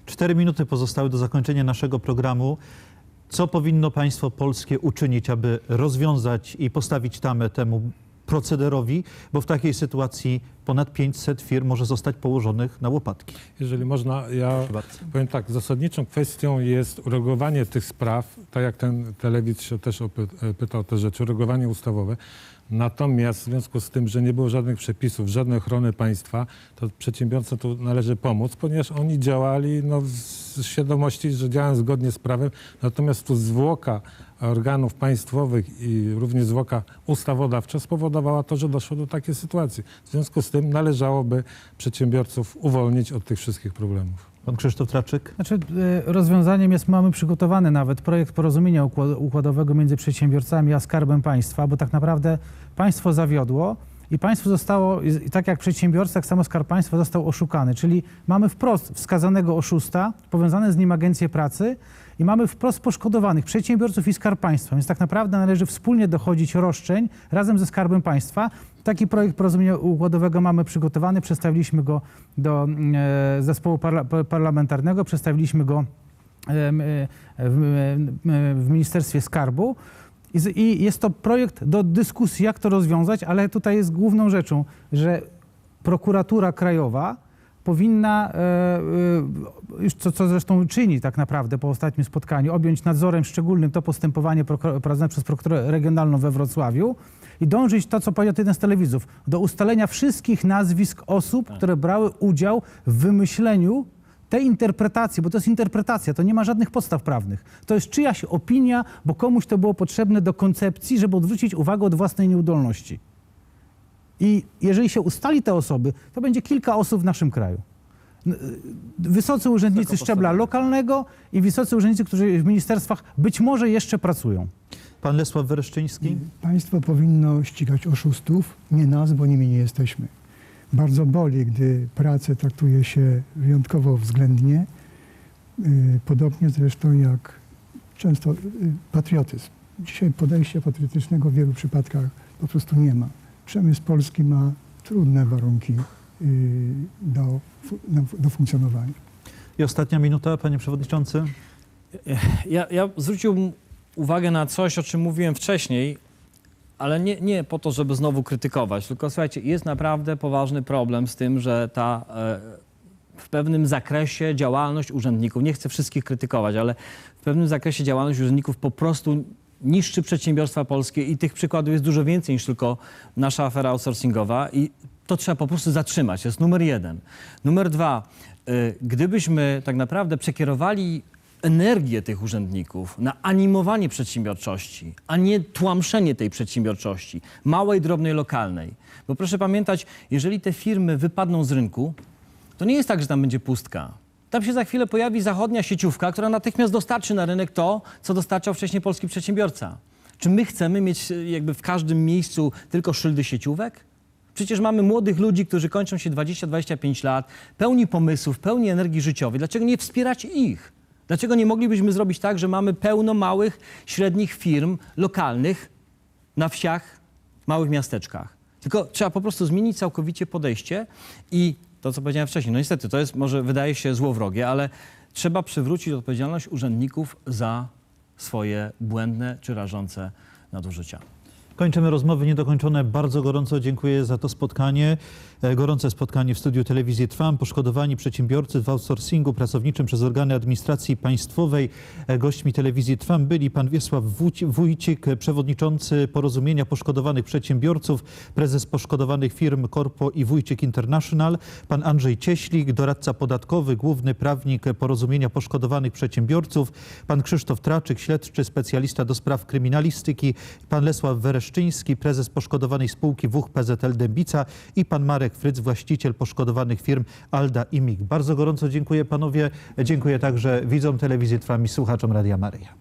4 minuty pozostały do zakończenia naszego programu. Co powinno państwo polskie uczynić, aby rozwiązać i postawić tamę temu procederowi, bo w takiej sytuacji ponad 500 firm może zostać położonych na łopatki? Jeżeli można, ja powiem tak, zasadniczą kwestią jest uregulowanie tych spraw, tak jak ten telewidz się też pytał te rzeczy, uregulowanie ustawowe. Natomiast w związku z tym, że nie było żadnych przepisów, żadnej ochrony państwa, to przedsiębiorcom tu należy pomóc, ponieważ oni działali no, z świadomości, że działają zgodnie z prawem. Natomiast tu zwłoka organów państwowych i również zwłoka ustawodawcza spowodowała to, że doszło do takiej sytuacji. W związku z tym należałoby przedsiębiorców uwolnić od tych wszystkich problemów. Pan Krzysztof Traczyk? Znaczy, rozwiązaniem jest, mamy przygotowany nawet projekt porozumienia układowego między przedsiębiorcami a Skarbem Państwa, bo tak naprawdę państwo zawiodło i państwo zostało, i tak jak przedsiębiorca, tak samo Skarb Państwa został oszukany. Czyli mamy wprost wskazanego oszusta, powiązane z nim agencje pracy i mamy wprost poszkodowanych przedsiębiorców i Skarb Państwa. Więc tak naprawdę należy wspólnie dochodzić roszczeń razem ze Skarbem Państwa. Taki projekt porozumienia układowego mamy przygotowany, przedstawiliśmy go do zespołu parlamentarnego, przedstawiliśmy go w Ministerstwie Skarbu i jest to projekt do dyskusji, jak to rozwiązać, ale tutaj jest główną rzeczą, że prokuratura krajowa powinna, już co zresztą czyni tak naprawdę po ostatnim spotkaniu, objąć nadzorem szczególnym to postępowanie prowadzone przez prokuraturę regionalną we Wrocławiu i dążyć to, co powiedział jeden z telewizów, do ustalenia wszystkich nazwisk osób, które brały udział w wymyśleniu tej interpretacji, bo to jest interpretacja, to nie ma żadnych podstaw prawnych. To jest czyjaś opinia, bo komuś to było potrzebne do koncepcji, żeby odwrócić uwagę od własnej nieudolności. I jeżeli się ustali te osoby, to będzie kilka osób w naszym kraju. Wysocy urzędnicy szczebla lokalnego i wysocy urzędnicy, którzy w ministerstwach być może jeszcze pracują. Pan Lesław Wereszczyński? Państwo powinno ścigać oszustów, nie nas, bo nimi nie jesteśmy. Bardzo boli, gdy pracę traktuje się wyjątkowo względnie, podobnie zresztą jak często patriotyzm. Dzisiaj podejścia patriotycznego w wielu przypadkach po prostu nie ma. Przemysł polski ma trudne warunki do funkcjonowania. I ostatnia minuta, panie przewodniczący. Ja zwróciłbym uwagę na coś, o czym mówiłem wcześniej, ale nie po to, żeby znowu krytykować, tylko słuchajcie, jest naprawdę poważny problem z tym, że ta w pewnym zakresie działalność urzędników, nie chcę wszystkich krytykować, ale w pewnym zakresie działalność urzędników po prostu niszczy przedsiębiorstwa polskie i tych przykładów jest dużo więcej niż tylko nasza afera outsourcingowa i to trzeba po prostu zatrzymać. To jest numer 1. Numer 2, gdybyśmy tak naprawdę przekierowali energię tych urzędników na animowanie przedsiębiorczości, a nie tłamszenie tej przedsiębiorczości, małej, drobnej, lokalnej. Bo proszę pamiętać, jeżeli te firmy wypadną z rynku, to nie jest tak, że tam będzie pustka. Tam się za chwilę pojawi zachodnia sieciówka, która natychmiast dostarczy na rynek to, co dostarczał wcześniej polski przedsiębiorca. Czy my chcemy mieć jakby w każdym miejscu tylko szyldy sieciówek? Przecież mamy młodych ludzi, którzy kończą się 20-25 lat, pełni pomysłów, pełni energii życiowej. Dlaczego nie wspierać ich? Dlaczego nie moglibyśmy zrobić tak, że mamy pełno małych, średnich firm lokalnych na wsiach, małych miasteczkach? Tylko trzeba po prostu zmienić całkowicie podejście i to, co powiedziałem wcześniej, no niestety, to jest, może wydaje się złowrogie, ale trzeba przywrócić odpowiedzialność urzędników za swoje błędne czy rażące nadużycia. Kończymy rozmowy niedokończone. Bardzo gorąco dziękuję za to spotkanie. Gorące spotkanie w studiu telewizji Trwam. Poszkodowani przedsiębiorcy w outsourcingu pracowniczym przez organy administracji państwowej. Gośćmi telewizji Trwam byli pan Wiesław Wójcik, przewodniczący Porozumienia Poszkodowanych Przedsiębiorców, prezes poszkodowanych firm Corpo i Wójcik International, pan Andrzej Cieślik, doradca podatkowy, główny prawnik Porozumienia Poszkodowanych Przedsiębiorców, pan Krzysztof Traczyk, śledczy, specjalista do spraw kryminalistyki, pan Lesław Wereszczyński, prezes poszkodowanej spółki WUCH PZL Dębica i pan Marek Fryc, właściciel poszkodowanych firm Alda i MIG. Bardzo gorąco dziękuję panowie. Dziękuję także widzom telewizji Trwam i słuchaczom Radia Maryja.